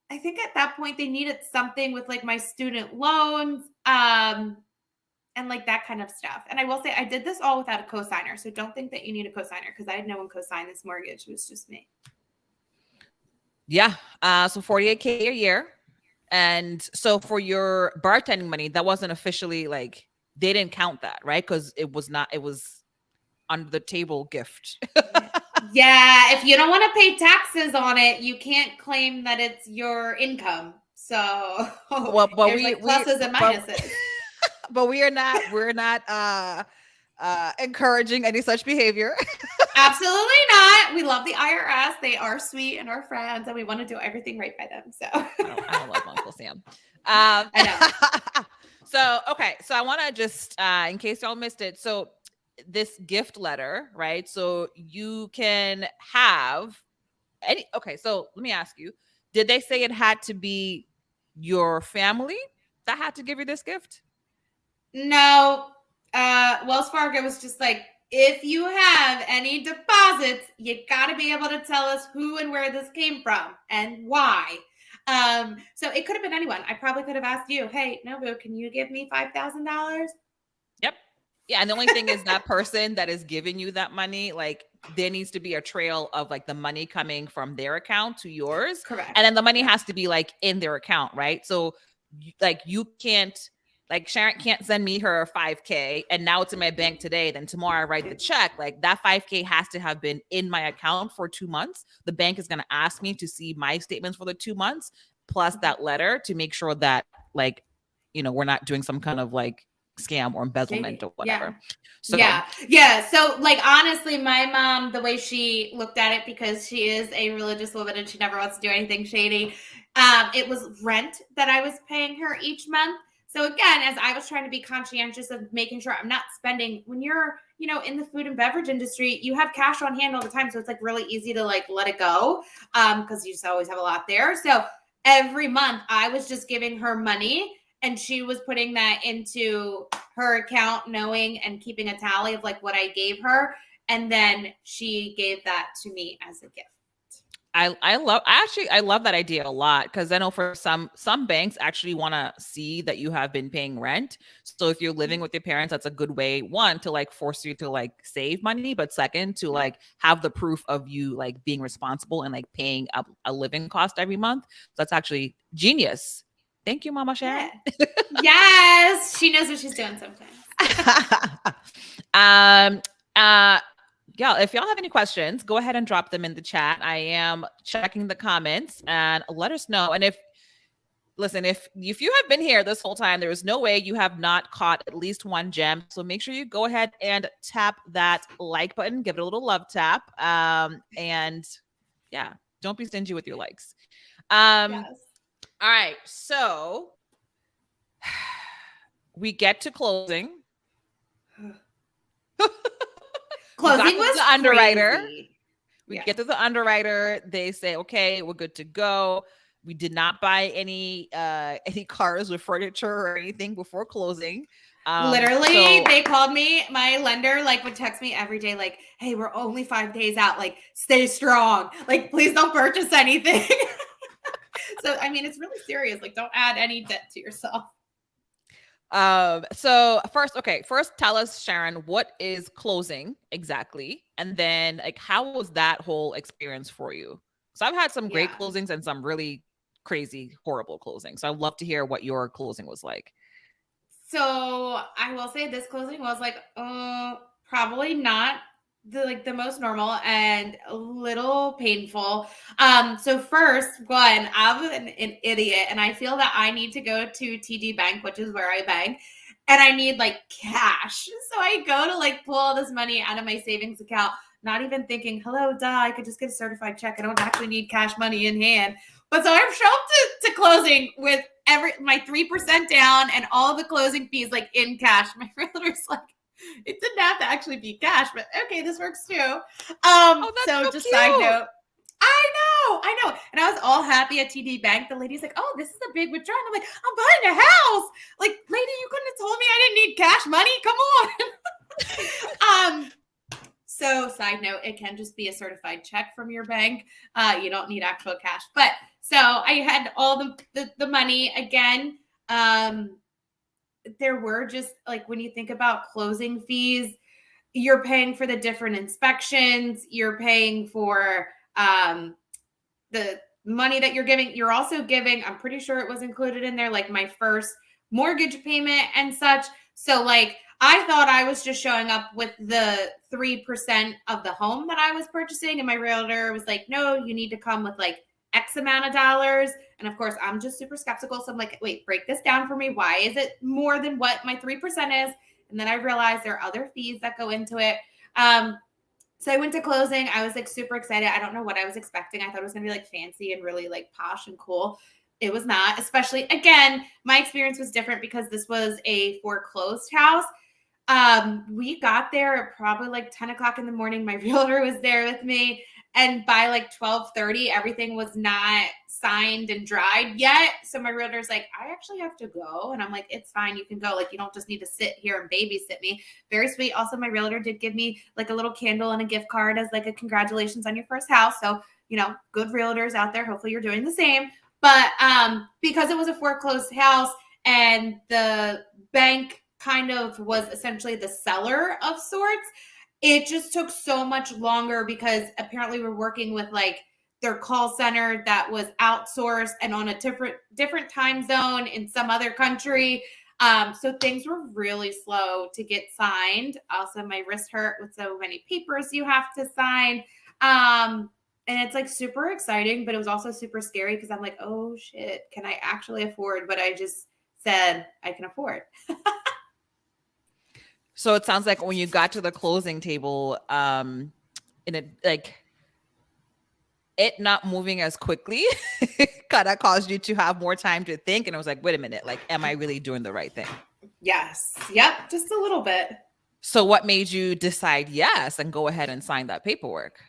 think at that point they needed something with like my student loans and like that kind of stuff. And I will say I did this all without a cosigner. So don't think that you need a cosigner because I had no one cosign this mortgage. It was just me. Yeah. So 48K a year. And so for your bartending money, that wasn't officially like, they didn't count that, right? Because it was under the table gift. Yeah. If you don't want to pay taxes on it, you can't claim that it's your income. So well, but there's like pluses and minuses. But we're not encouraging any such behavior. Absolutely not. We love the IRS. They are sweet and our friends, and we want to do everything right by them. So I don't love Uncle Sam. I know. So okay, so I want to just in case y'all missed it. So this gift letter, right? So you can have any. Okay, so let me ask you: did they say it had to be your family that had to give you this gift? No. Wells Fargo was just like, if you have any deposits, you got to be able to tell us who and where this came from and why. So it could have been anyone. I probably could have asked you, hey, Nobu, can you give me $5,000? Yep. Yeah. And the only thing is that person that is giving you that money, like there needs to be a trail of like the money coming from their account to yours. Correct. And then the money has to be like in their account, right? So like you can't, like Sharon can't send me her 5K and now it's in my bank today. Then tomorrow I write the check. Like that 5K has to have been in my account for 2 months. The bank is going to ask me to see my statements for the 2 months plus that letter to make sure that like, you know, we're not doing some kind of like scam or embezzlement or whatever. Yeah. Yeah. So like, honestly, my mom, the way she looked at it, because she is a religious woman and she never wants to do anything shady. It was rent that I was paying her each month. So again, as I was trying to be conscientious of making sure I'm not spending, when you're, you know, in the food and beverage industry, you have cash on hand all the time. So it's like really easy to like let it go because you just always have a lot there. So every month I was just giving her money and she was putting that into her account, knowing and keeping a tally of like what I gave her. And then she gave that to me as a gift. I love that idea a lot because I know for some banks actually want to see that you have been paying rent. So if you're living with your parents, that's a good way, one, to like force you to like save money, but second, to like have the proof of you like being responsible and like paying a living cost every month. So that's actually genius. Thank you, Mama Sharon. Yeah. Yes, she knows what she's doing sometimes. Yeah, if y'all have any questions, go ahead and drop them in the chat. I am checking the comments and let us know. And if you have been here this whole time, there is no way you have not caught at least one gem. So make sure you go ahead and tap that like button, give it a little love tap. And yeah, don't be stingy with your likes. Yes. All right, so we get to closing. Closing was the underwriter. Crazy. We get to the underwriter. They say, okay, we're good to go. We did not buy any cars with furniture or anything before closing. Literally, they called me. My lender like would text me every day, like, hey, we're only 5 days out. Like, stay strong. Like, please don't purchase anything. So, I mean, it's really serious. Like, don't add any debt to yourself. So first tell us, Sharon, what is closing exactly? And then like, how was that whole experience for you? So I've had some great closings and some really crazy, horrible closings. So I'd love to hear what your closing was like. So I will say this closing was like, probably not the most normal and a little painful. So first one, I'm an idiot, and I feel that I need to go to TD Bank, which is where I bank, and I need like cash. So I go to like pull all this money out of my savings account, not even thinking, hello, duh, I could just get a certified check. I don't actually need cash money in hand. But so I show up to closing with my 3% down and all the closing fees like in cash. My realtor's like, it didn't have to actually be cash, but okay, this works too. Oh, that's So so just cute. side note. I know. And I was all happy at TD Bank. The lady's like, oh, this is a big withdrawal. I'm like, I'm buying a house. Like, lady, you couldn't have told me I didn't need cash money. Come on. So side note, it can just be a certified check from your bank. You don't need actual cash. But so I had all the money again. There were just like, when you think about closing fees, you're paying for the different inspections, you're paying for the money that you're giving. You're also giving, I'm pretty sure it was included in there, like my first mortgage payment and such. So like, I thought I was just showing up with the 3% of the home that I was purchasing. And my realtor was like, no, you need to come with like X amount of dollars. And of course, I'm just super skeptical. So I'm like, wait, break this down for me. Why is it more than what my 3% is? And then I realized there are other fees that go into it. So I went to closing. I was like super excited. I don't know what I was expecting. I thought it was going to be like fancy and really like posh and cool. It was not, especially again, my experience was different because this was a foreclosed house. We got there at probably like 10 o'clock in the morning. My realtor was there with me. And by like 12:30, everything was not signed and dried yet. So my realtor's like, I actually have to go. And I'm like, it's fine. You can go. Like, you don't just need to sit here and babysit me. Very sweet. Also, my realtor did give me like a little candle and a gift card as like a congratulations on your first house. So, you know, good realtors out there. Hopefully you're doing the same. But because it was a foreclosed house and the bank kind of was essentially the seller of sorts, it just took so much longer because apparently we're working with like their call center that was outsourced and on a different time zone in some other country. So things were really slow to get signed. Also, my wrist hurt with so many papers you have to sign. And it's like super exciting, but it was also super scary because I'm like, oh shit, can I actually afford what I just said I can afford? So it sounds like when you got to the closing table, and it like it not moving as quickly kind of caused you to have more time to think. And I was like, wait a minute, like, am I really doing the right thing? Yes. Yep. Just a little bit. So what made you decide yes and go ahead and sign that paperwork?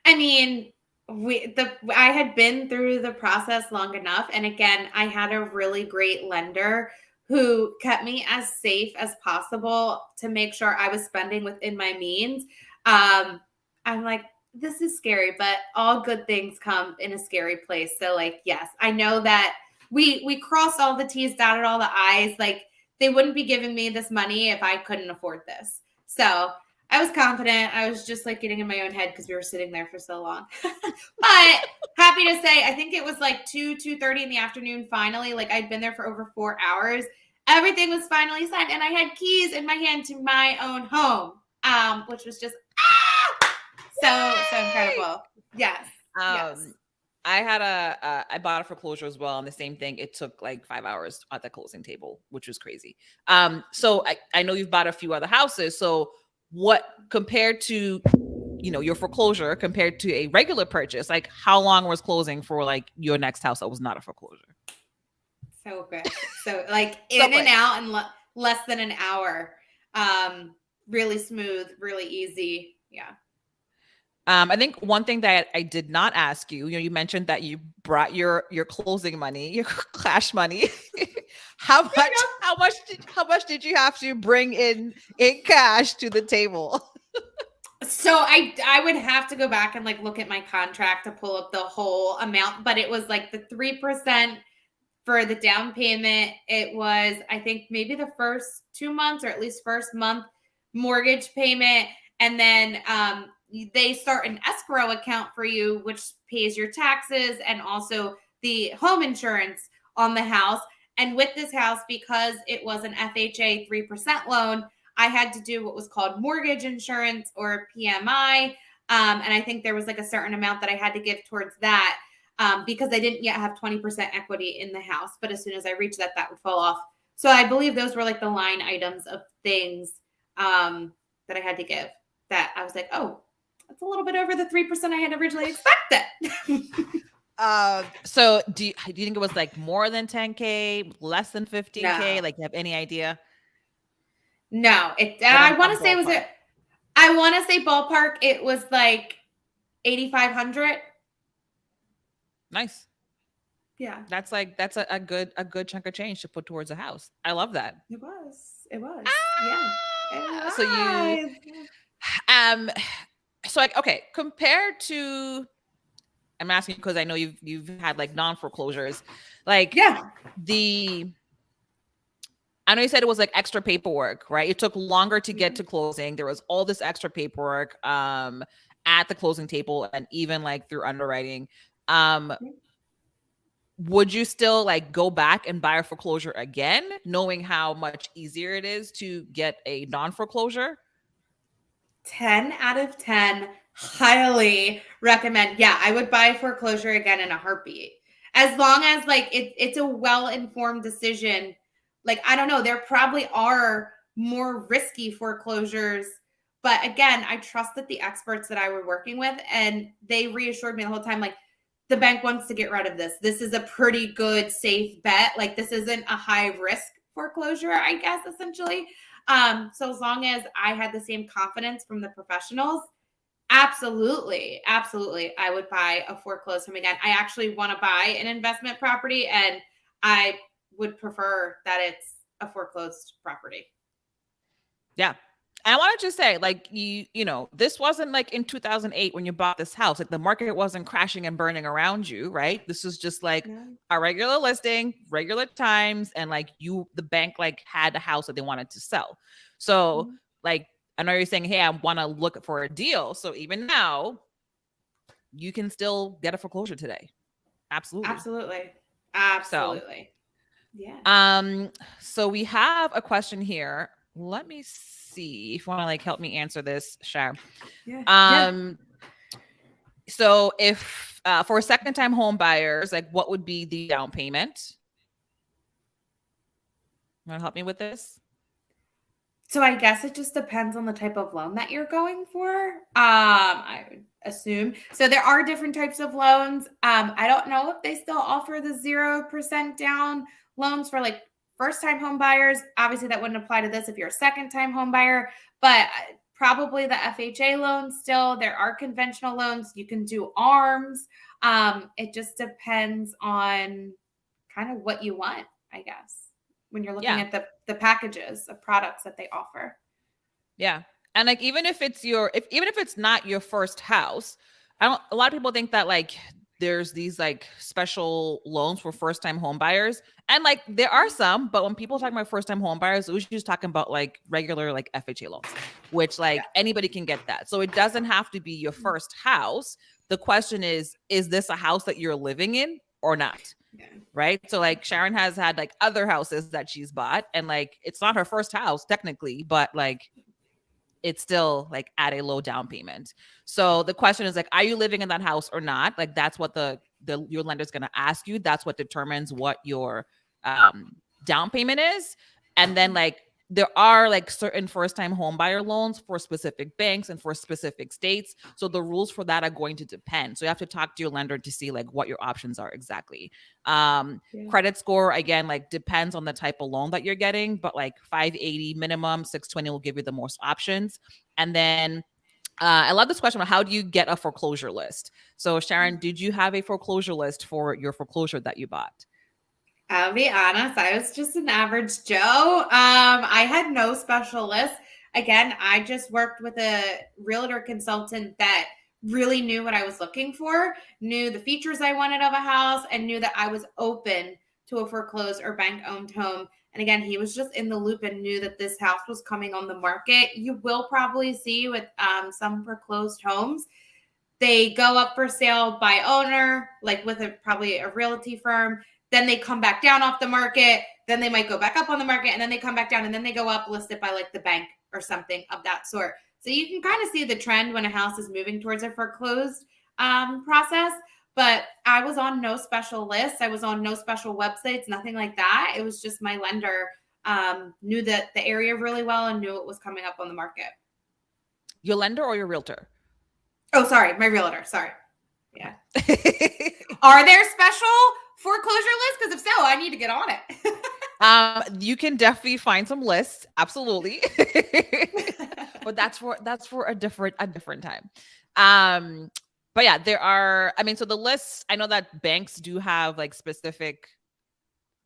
I mean, I had been through the process long enough. And again, I had a really great lender who kept me as safe as possible to make sure I was spending within my means. I'm like, this is scary, but all good things come in a scary place. So like, yes, I know that we crossed all the T's, dotted all the I's. Like, they wouldn't be giving me this money if I couldn't afford this. So I was confident. I was just like getting in my own head because we were sitting there for so long. But happy to say, I think it was like 2:30 in the afternoon. Finally, like I'd been there for over 4 hours. Everything was finally signed, and I had keys in my hand to my own home, which was just so incredible. Yes. Yes. I bought a foreclosure as well, and the same thing. It took like 5 hours at the closing table, which was crazy. So I know you've bought a few other houses. So what compared to, you know, your foreclosure compared to a regular purchase, like how long was closing for like your next house that was not a foreclosure? So good. So like in and out in less than an hour. Really smooth, really easy. Yeah. I think one thing that I did not ask you, you mentioned that you brought your closing money, your cash money. How much did you have to bring in cash to the table? So I would have to go back and like look at my contract to pull up the whole amount, but it was like the 3% for the down payment. It was, I think, maybe the first 2 months or at least first month mortgage payment. And then they start an escrow account for you, which pays your taxes and also the home insurance on the house. And with this house, because it was an FHA 3% loan, I had to do what was called mortgage insurance or PMI. And I think there was like a certain amount that I had to give towards that because I didn't yet have 20% equity in the house. But as soon as I reached that, that would fall off. So I believe those were like the line items of things that I had to give that I was like, oh, that's a little bit over the 3% I had originally expected. So do you think it was like more than 10K, less than 15K? No. Like, you have any idea? No, Like I a want to say it was ballpark. I want to say ballpark. It was like 8,500. Nice. Yeah, That's a good chunk of change to put towards a house. I love that. it was. It was. Yeah, it So you was. um so like, okay, compared to, I'm asking because I know you've had like non-foreclosures, like Yeah. I know you said it was like extra paperwork, right? It took longer to get to closing. There was all this extra paperwork at the closing table and even like through underwriting. Would you still like go back and buy a foreclosure again, knowing how much easier it is to get a non-foreclosure? 10 out of 10. Highly recommend. Yeah, I would buy foreclosure again in a heartbeat. As long as like it's a well-informed decision. Like, I don't know, there probably are more risky foreclosures. But again, I trusted the experts that I were working with, and they reassured me the whole time, like, the bank wants to get rid of this. This is a pretty good, safe bet. Like, this isn't a high risk foreclosure, I guess, essentially. So as long as I had the same confidence from the professionals, absolutely, absolutely, I would buy a foreclosed home again. I actually want to buy an investment property, and I would prefer that it's a foreclosed property. Yeah. And I want to just say, like, you know, this wasn't like in 2008 when you bought this house. Like, the market wasn't crashing and burning around you, right? This was just like a regular listing, regular times, and like the bank like had a house that they wanted to sell. So, like, I know you're saying, hey, I want to look for a deal. So even now, you can still get a foreclosure today. Absolutely. Absolutely. Absolutely. So we have a question here. Let me see if you want to like help me answer this, Shar. So if for second time home buyers, like, what would be the down payment? You want to help me with this? So I guess it just depends on the type of loan that you're going for. I would assume. So there are different types of loans. I don't know if they still offer the 0% down loans for like first time home buyers. Obviously, that wouldn't apply to this if you're a second time home buyer, but probably the FHA loans still. There are conventional loans. You can do ARMs. It just depends on kind of what you want, I guess, when you're looking at the packages of products that they offer. Yeah. And like, even if it's even if it's not your first house, a lot of people think that like there's these like special loans for first time home buyers. And like, there are some, but when people talk about first time home buyers, we're just talking about like regular like FHA loans, which like anybody can get that. So it doesn't have to be your first house. The question is this a house that you're living in or not? Right. So like, Sharon has had like other houses that she's bought, and like, it's not her first house technically, but like, it's still like at a low down payment. So the question is like, are you living in that house or not? Like, that's what your lender's going to ask you. That's what determines what your down payment is. And then like, there are like certain first time home buyer loans for specific banks and for specific states. So the rules for that are going to depend. So you have to talk to your lender to see like what your options are exactly. Credit score, again, like depends on the type of loan that you're getting, but like 580 minimum, 620 will give you the most options. And then I love this question. How do you get a foreclosure list? So Sharon, did you have a foreclosure list for your foreclosure that you bought? I'll be honest, I was just an average Joe. I had no special list. Again, I just worked with a realtor consultant that really knew what I was looking for, knew the features I wanted of a house, and knew that I was open to a foreclosed or bank-owned home. And again, he was just in the loop and knew that this house was coming on the market. You will probably see with some foreclosed homes, they go up for sale by owner, like with probably a realty firm. Then they come back down off the market. then they might go back up on the market, and then they come back down, and then they go up listed by like the bank or something of that sort. So you can kind of see the trend when a house is moving towards a foreclosed process. But I was on no special lists. I was on no special websites, nothing like that. It was just my lender knew that the area really well and knew it was coming up on the market. Your lender or your realtor? Oh, sorry, my realtor. Sorry. Yeah. Are there special foreclosure lists? Because if so, I need to get on it. You can definitely find some lists, absolutely. But that's for a different time. But yeah, there are, I mean, so the lists, I know that banks do have like specific,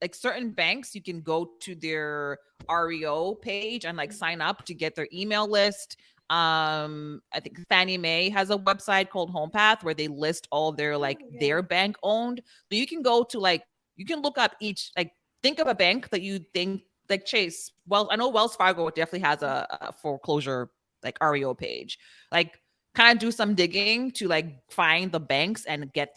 like certain banks, you can go to their REO page and like sign up to get their email list. I think Fannie Mae has a website called HomePath where they list all their their bank owned. So you can go to like, you can look up each, like think of a bank that you think like Chase. Well, I know Wells Fargo definitely has a foreclosure like REO page. Like kind of do some digging to like find the banks and get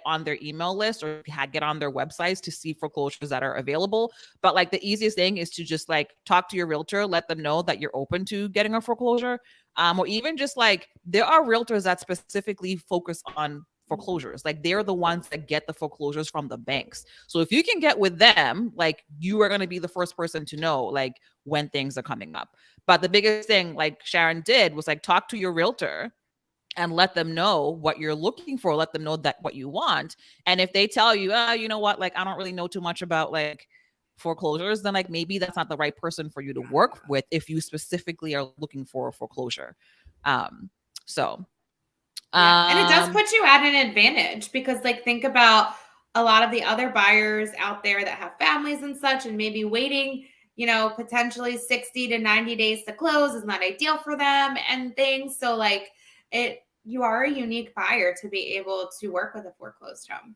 on their email list or get on their websites to see foreclosures that are available. But like the easiest thing is to just like talk to your realtor, let them know that you're open to getting a foreclosure. Or even just like there are realtors that specifically focus on foreclosures. Like they're the ones that get the foreclosures from the banks. So if you can get with them, like you are going to be the first person to know like when things are coming up. But the biggest thing like Sharon did was like talk to your realtor and let them know what you're looking for. Let them know that what you want. And if they tell you, you know what, like I don't really know too much about like foreclosures, then like maybe that's not the right person for you to work with if you specifically are looking for a foreclosure. And it does put you at an advantage because like think about a lot of the other buyers out there that have families and such and maybe waiting, you know, potentially 60 to 90 days to close is not ideal for them and things. So like you are a unique buyer to be able to work with a foreclosed home.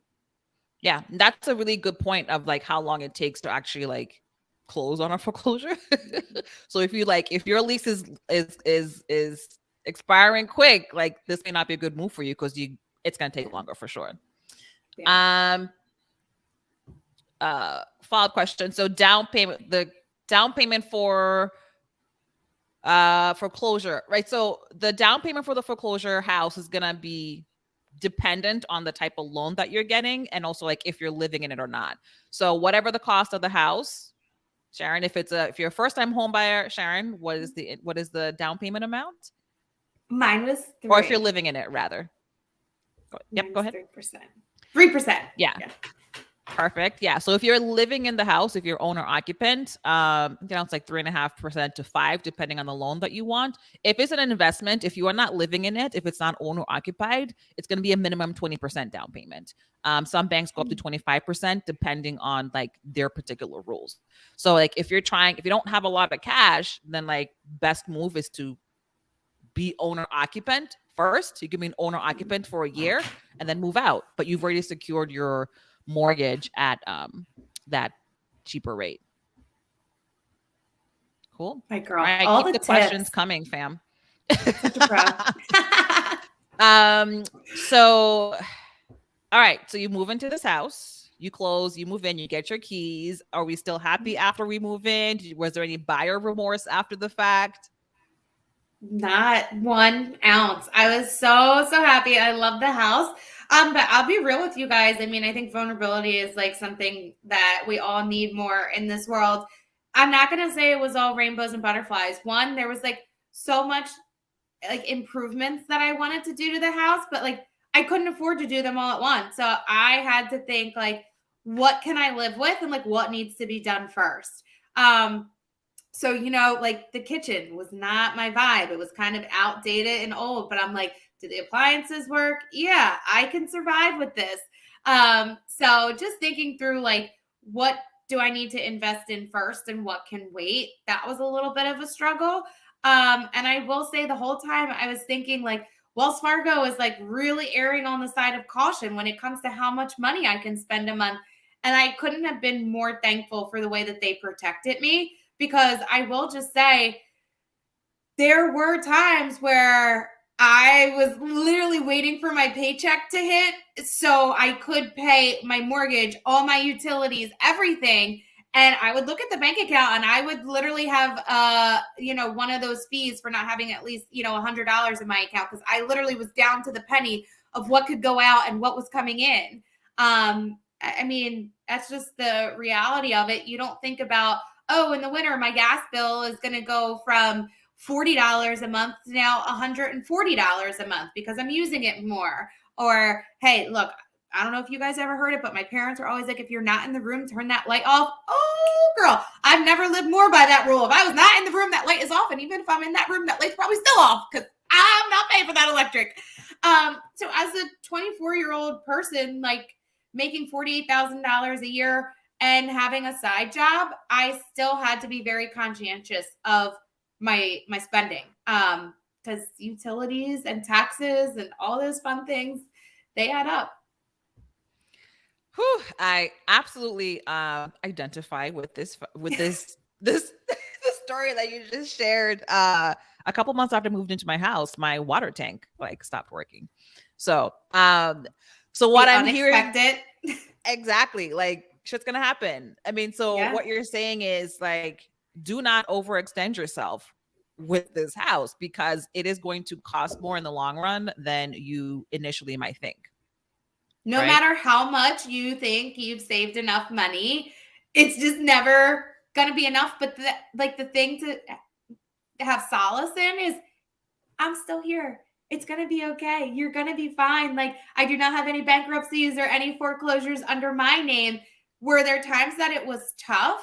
Yeah, that's a really good point of like how long it takes to actually like close on a foreclosure. So if your lease is expiring quick, like this may not be a good move for you because it's gonna take longer for sure. Yeah. Follow-up question. So the down payment for foreclosure, right? So the down payment for the foreclosure house is gonna be dependent on the type of loan that you're getting and also like if you're living in it or not. So whatever the cost of the house, Sharon, if you're a first-time home buyer, Sharon, what is the down payment amount? Mine was 3%. Or if you're living in it, rather. Yep, go ahead. 3%. Yeah. Perfect. Yeah. So if you're living in the house, if you're owner occupant, it's like 3.5% to 5%, depending on the loan that you want. If it's an investment, if you are not living in it, if it's not owner occupied, it's going to be a minimum 20% down payment. Some banks go up to 25%, depending on like their particular rules. So like if you don't have a lot of cash, then like best move is to be owner occupant first. You can be an owner occupant for a year and then move out, but you've already secured your mortgage at that cheaper rate. Cool. My girl. All right, all keep the questions coming, fam. Such a pro. So all right, so you move into this house, you close, you move in, you get your keys. Are we still happy after we move in? Was there any buyer remorse after the fact? Not 1 ounce. I was so happy. I love the house. But I'll be real with you guys. I mean, I think vulnerability is like something that we all need more in this world. I'm not going to say it was all rainbows and butterflies. One, there was like so much like improvements that I wanted to do to the house, but like I couldn't afford to do them all at once. So I had to think like, what can I live with and like what needs to be done first? So, you know, like the kitchen was not my vibe. It was kind of outdated and old, but I'm like, do the appliances work? Yeah, I can survive with this. So just thinking through like, what do I need to invest in first and what can wait? That was a little bit of a struggle. And I will say the whole time I was thinking like, Wells Fargo is like really erring on the side of caution when it comes to how much money I can spend a month. And I couldn't have been more thankful for the way that they protected me, because I will just say there were times where I was literally waiting for my paycheck to hit so I could pay my mortgage, all my utilities, everything. And I would look at the bank account and I would literally have, one of those fees for not having at least, $100 in my account. Cause I literally was down to the penny of what could go out and what was coming in. I mean, that's just the reality of it. You don't think about, oh, in the winter, my gas bill is going to go from $40 a month to now $140 a month because I'm using it more. Or, hey, look, I don't know if you guys ever heard it, but my parents are always like, if you're not in the room, turn that light off. Oh, girl, I've never lived more by that rule. If I was not in the room, that light is off. And even if I'm in that room, that light's probably still off because I'm not paying for that electric. So as a 24-year-old person, like making $48,000 a year and having a side job, I still had to be very conscientious of my spending. Because utilities and taxes and all those fun things, they add up. Whew, I absolutely identify with this this story that you just shared. A couple months after I moved into my house, my water tank like stopped working. So what I'm hearing exactly, like shit's gonna happen. I mean, so what you're saying is like, do not overextend yourself with this house because it is going to cost more in the long run than you initially might think. No matter how much you think you've saved enough money, it's just never going to be enough. But the thing to have solace in is I'm still here. It's going to be okay. You're going to be fine. Like I do not have any bankruptcies or any foreclosures under my name. Were there times that it was tough?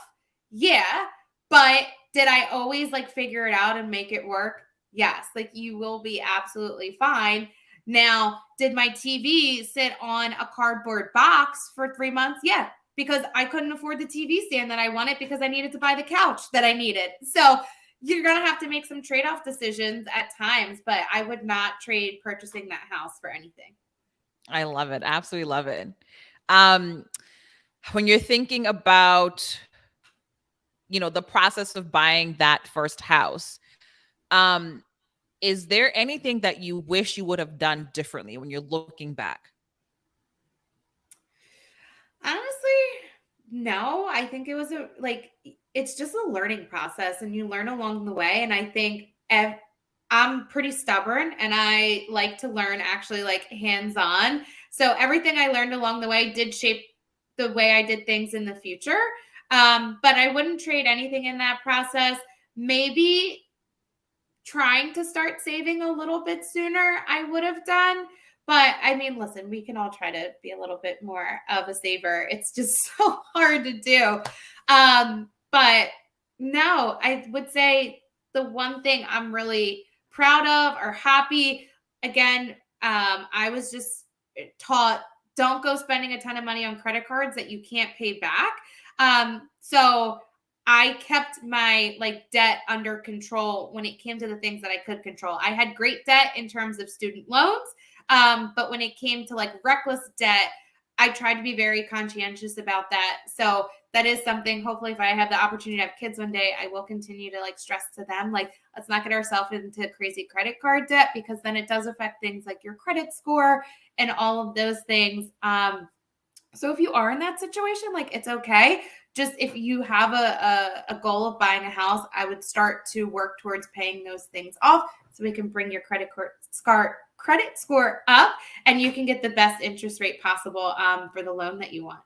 Yeah. But did I always like figure it out and make it work? Yes. Like you will be absolutely fine. Now, did my TV sit on a cardboard box for 3 months? Yeah, because I couldn't afford the TV stand that I wanted because I needed to buy the couch that I needed. So you're going to have to make some trade-off decisions at times, but I would not trade purchasing that house for anything. I love it. Absolutely love it. When you're thinking about, the process of buying that first house, is there anything that you wish you would have done differently when you're looking back? Honestly, no. I think it was it's just a learning process and you learn along the way. And I think I'm pretty stubborn and I like to learn actually like hands-on. So everything I learned along the way did shape the way I did things in the future. But I wouldn't trade anything in that process. Maybe trying to start saving a little bit sooner, I would have done. But I mean, listen, we can all try to be a little bit more of a saver. It's just so hard to do. But no, I would say the one thing I'm really proud of or happy, again, I was just taught don't go spending a ton of money on credit cards that you can't pay back. So I kept my debt under control when it came to the things that I could control. I had great debt in terms of student loans. But when it came to reckless debt, I tried to be very conscientious about that. So that is something, hopefully if I have the opportunity to have kids one day, I will continue to stress to them, let's not get ourselves into crazy credit card debt because then it does affect things like your credit score and all of those things. So if you are in that situation, it's okay. Just if you have a goal of buying a house, I would start to work towards paying those things off so we can bring your credit score up and you can get the best interest rate possible for the loan that you want.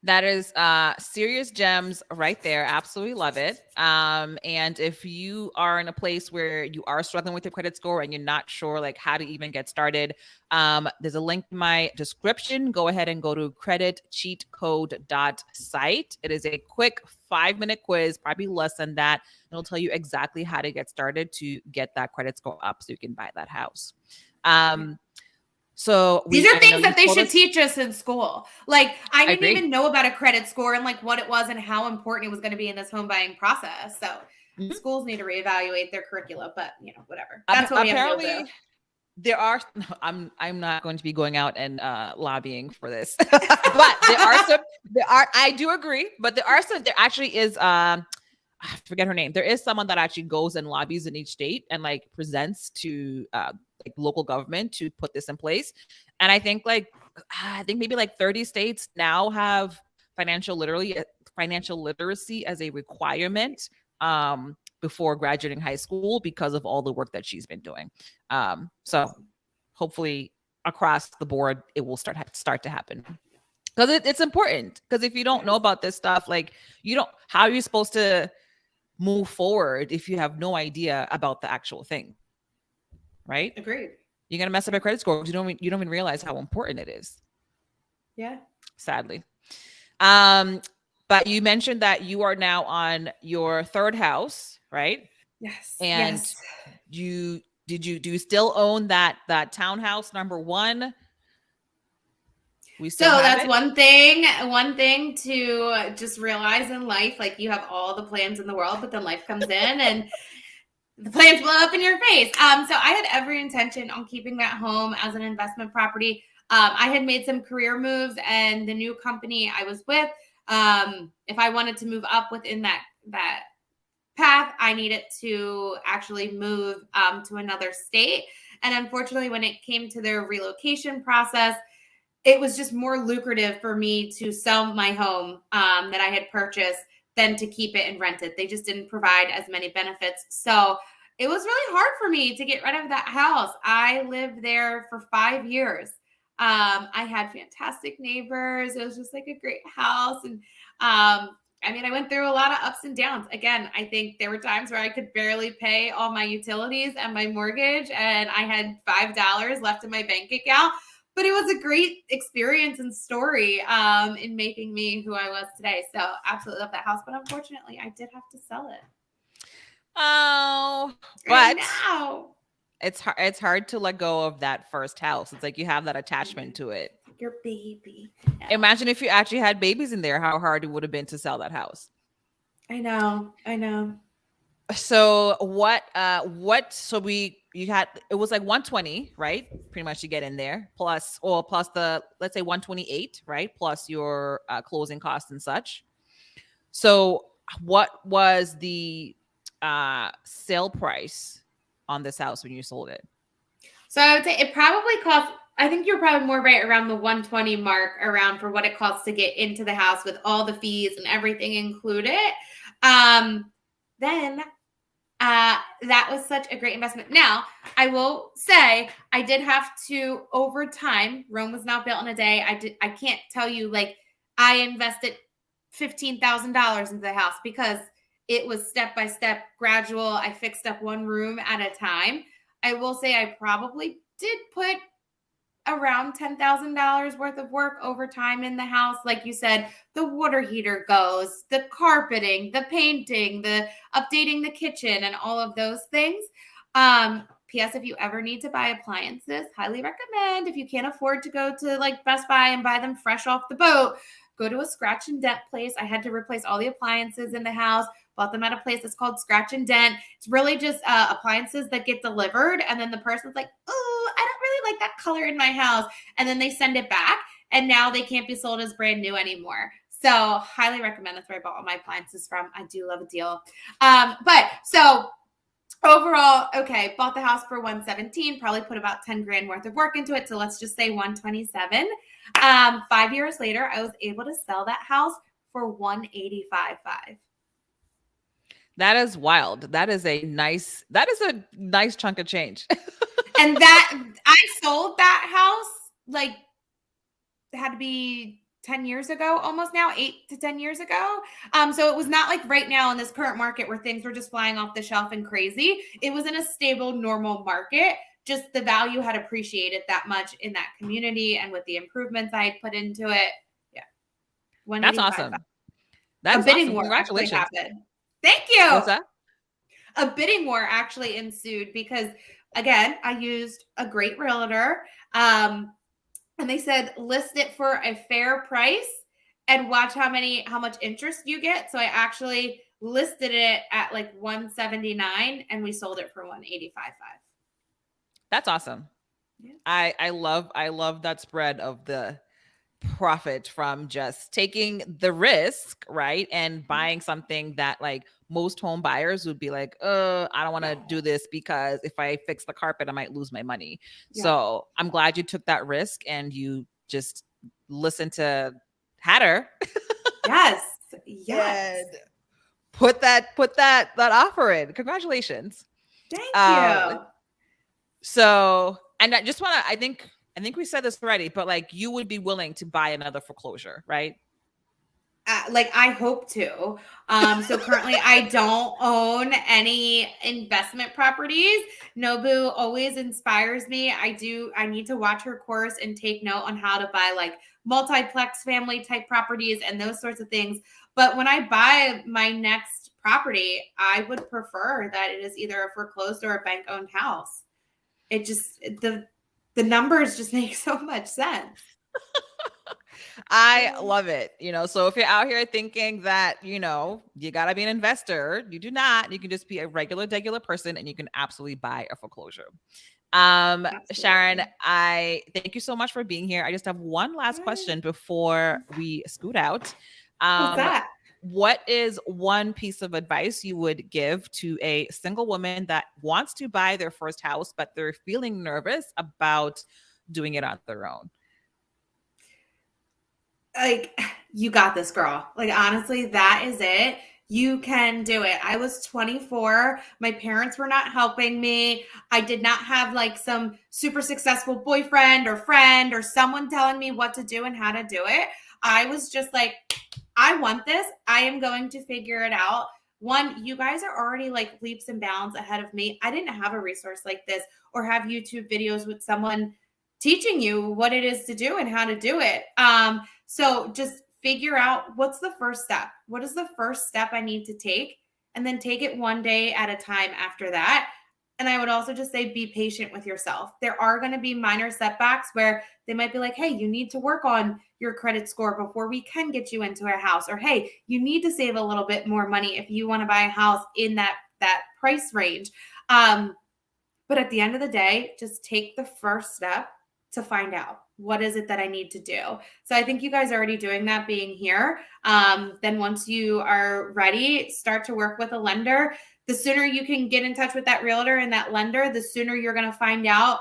That is serious gems right there. Absolutely love it. And if you are in a place where you are struggling with your credit score and you're not sure how to even get started, there's a link in my description. Go ahead and go to creditcheatcode.site. It is a quick 5-minute quiz, probably less than that. It'll tell you exactly how to get started to get that credit score up so you can buy that house. So these are things that they should teach us in school. I didn't even know about a credit score and what it was and how important it was going to be in this home buying process. So schools need to reevaluate their curricula, but whatever. That's what apparently we have to do. There are, I'm not going to be going out and lobbying for this, but I do agree, but there actually is, I forget her name. There is someone that actually goes and lobbies in each state and presents to local government to put this in place. And I think maybe 30 states now have financial financial literacy as a requirement before graduating high school because of all the work that she's been doing. So hopefully across the board, it will start to happen. Because it's important. Because if you don't know about this stuff, like how are you supposed to move forward if you have no idea about the actual thing? Right? Agreed. You're gonna mess up your credit score because you don't even realize how important it is. Yeah. Sadly. But you mentioned that you are now on your third house, right? Yes. And yes. do you still own that townhouse number 1? We still So have that's it? one thing to just realize in life. Like, you have all the plans in the world, but then life comes in and the plans blow up in your face. So I had every intention on keeping that home as an investment property. I had made some career moves, and the new company I was with, if I wanted to move up within that path, I needed to actually move to another state. And unfortunately, when it came to their relocation process, it was just more lucrative for me to sell my home that I had purchased than to keep it and rent it. They just didn't provide as many benefits. So it was really hard for me to get rid of that house. I lived there for 5 years. I had fantastic neighbors. It was just like a great house. And I went through a lot of ups and downs. Again, I think there were times where I could barely pay all my utilities and my mortgage, and I had $5 left in my bank account. But it was a great experience and story in making me who I was today. So absolutely love that house. But unfortunately, I did have to sell it. Oh, but it's hard to let go of that first house. It's like you have that attachment to it. Your baby. Yeah. Imagine if you actually had babies in there, how hard it would have been to sell that house. I know. So you had, it was like 120, right? Pretty much you get in there plus the, let's say 128, right? Plus your closing costs and such. So what was the sale price on this house when you sold it? So I would say it probably cost, I think you're probably more right around the 120 mark around for what it costs to get into the house with all the fees and everything included. Then that was such a great investment. Now, I will say I did have to, over time, Rome was not built in a day. I can't tell you, like, I invested $15,000 into the house because it was step-by-step, gradual. I fixed up one room at a time. I will say I probably did put around $10,000 worth of work over time in the house. Like you said, the water heater goes, the carpeting, the painting, the updating the kitchen, and all of those things. P.S. If you ever need to buy appliances, highly recommend. If you can't afford to go to like Best Buy and buy them fresh off the boat, go to a scratch and dent place. I had to replace all the appliances in the house. Bought them at a place that's called Scratch and Dent. It's really just appliances that get delivered. And then the person's like, oh, I don't really like that color in my house. And then they send it back. And now they can't be sold as brand new anymore. So highly recommend. That's where I bought all my appliances from. I do love a deal. But so overall, okay, bought the house for 117, probably put about 10 grand worth of work into it. So let's just say 127. 5 years later, I was able to sell that house for 185.5. That is wild. That is a nice chunk of change. And that I sold that house, like, it had to be 10 years ago, almost now, 8 to 10 years ago. So it was not like right now in this current market where things were just flying off the shelf and crazy. It was in a stable, normal market. Just the value had appreciated that much in that community, and with the improvements I had put into it. Yeah. That's awesome. That's a bidding awesome. war Congratulations. happened. Thank you. What's that? A bidding war actually ensued because, again, I used a great realtor. And they said, list it for a fair price and watch how much interest you get. So I actually listed it at like 179 and we sold it for 185.5. That's awesome. Yeah. I love that spread of the profit from just taking the risk, right? And buying something that like most home buyers would be like, I don't want to do this because if I fix the carpet, I might lose my money. Yeah. So I'm glad you took that risk and you just listened to Hatter. Yes. Yes. And put that offer in. Congratulations. Thank Um, you. So, and I just want to, I think we said this already, but like you would be willing to buy another foreclosure, right? Like I hope to. So currently I don't own any investment properties. Nobu always inspires me. I need to watch her course and take note on how to buy like multiplex family type properties and those sorts of things. But when I buy my next property, I would prefer that it is either a foreclosed or a bank owned house. It just the numbers just make so much sense. I love it. So if you're out here thinking that, you got to be an investor, you do not. You can just be a regular person and you can absolutely buy a foreclosure. Sharon, I thank you so much for being here. I just have one last question before we scoot out. What's that? What is one piece of advice you would give to a single woman that wants to buy their first house, but they're feeling nervous about doing it on their own? Like, you got this, girl. Like, honestly, that is it. You can do it. I was 24. My parents were not helping me. I did not have like some super successful boyfriend or friend or someone telling me what to do and how to do it. I was just like, I want this. I am going to figure it out. One, you guys are already like leaps and bounds ahead of me. I didn't have a resource like this or have YouTube videos with someone teaching you what it is to do and how to do it. So just figure out what's the first step. What is the first step I need to take? And then take it one day at a time after that. And I would also just say be patient with yourself. There are going to be minor setbacks where they might be like, hey, you need to work on your credit score before we can get you into a house. Or, hey, you need to save a little bit more money if you want to buy a house in that price range. But at the end of the day, just take the first step to find out what is it that I need to do. So I think you guys are already doing that being here. Then once you are ready, start to work with a lender. The sooner you can get in touch with that realtor and that lender, the sooner you're going to find out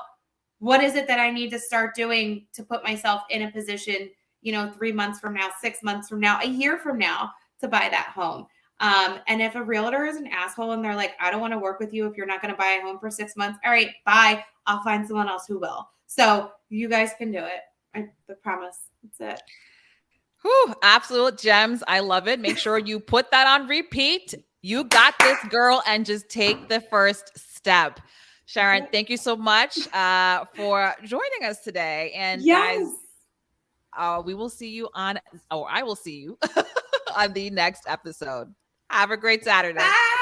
what is it that I need to start doing to put myself in a position, 3 months from now, 6 months from now, a year from now to buy that home. And if a realtor is an asshole and they're like, I don't want to work with you if you're not going to buy a home for 6 months. All right, bye. I'll find someone else who will. So you guys can do it. I promise. That's it. Whew, absolute gems. I love it. Make sure you put that on repeat. You got this, girl, and just take the first step. Sharon, thank you so much for joining us today. And guys, we will see you I will see you on the next episode. Have a great Saturday. Bye.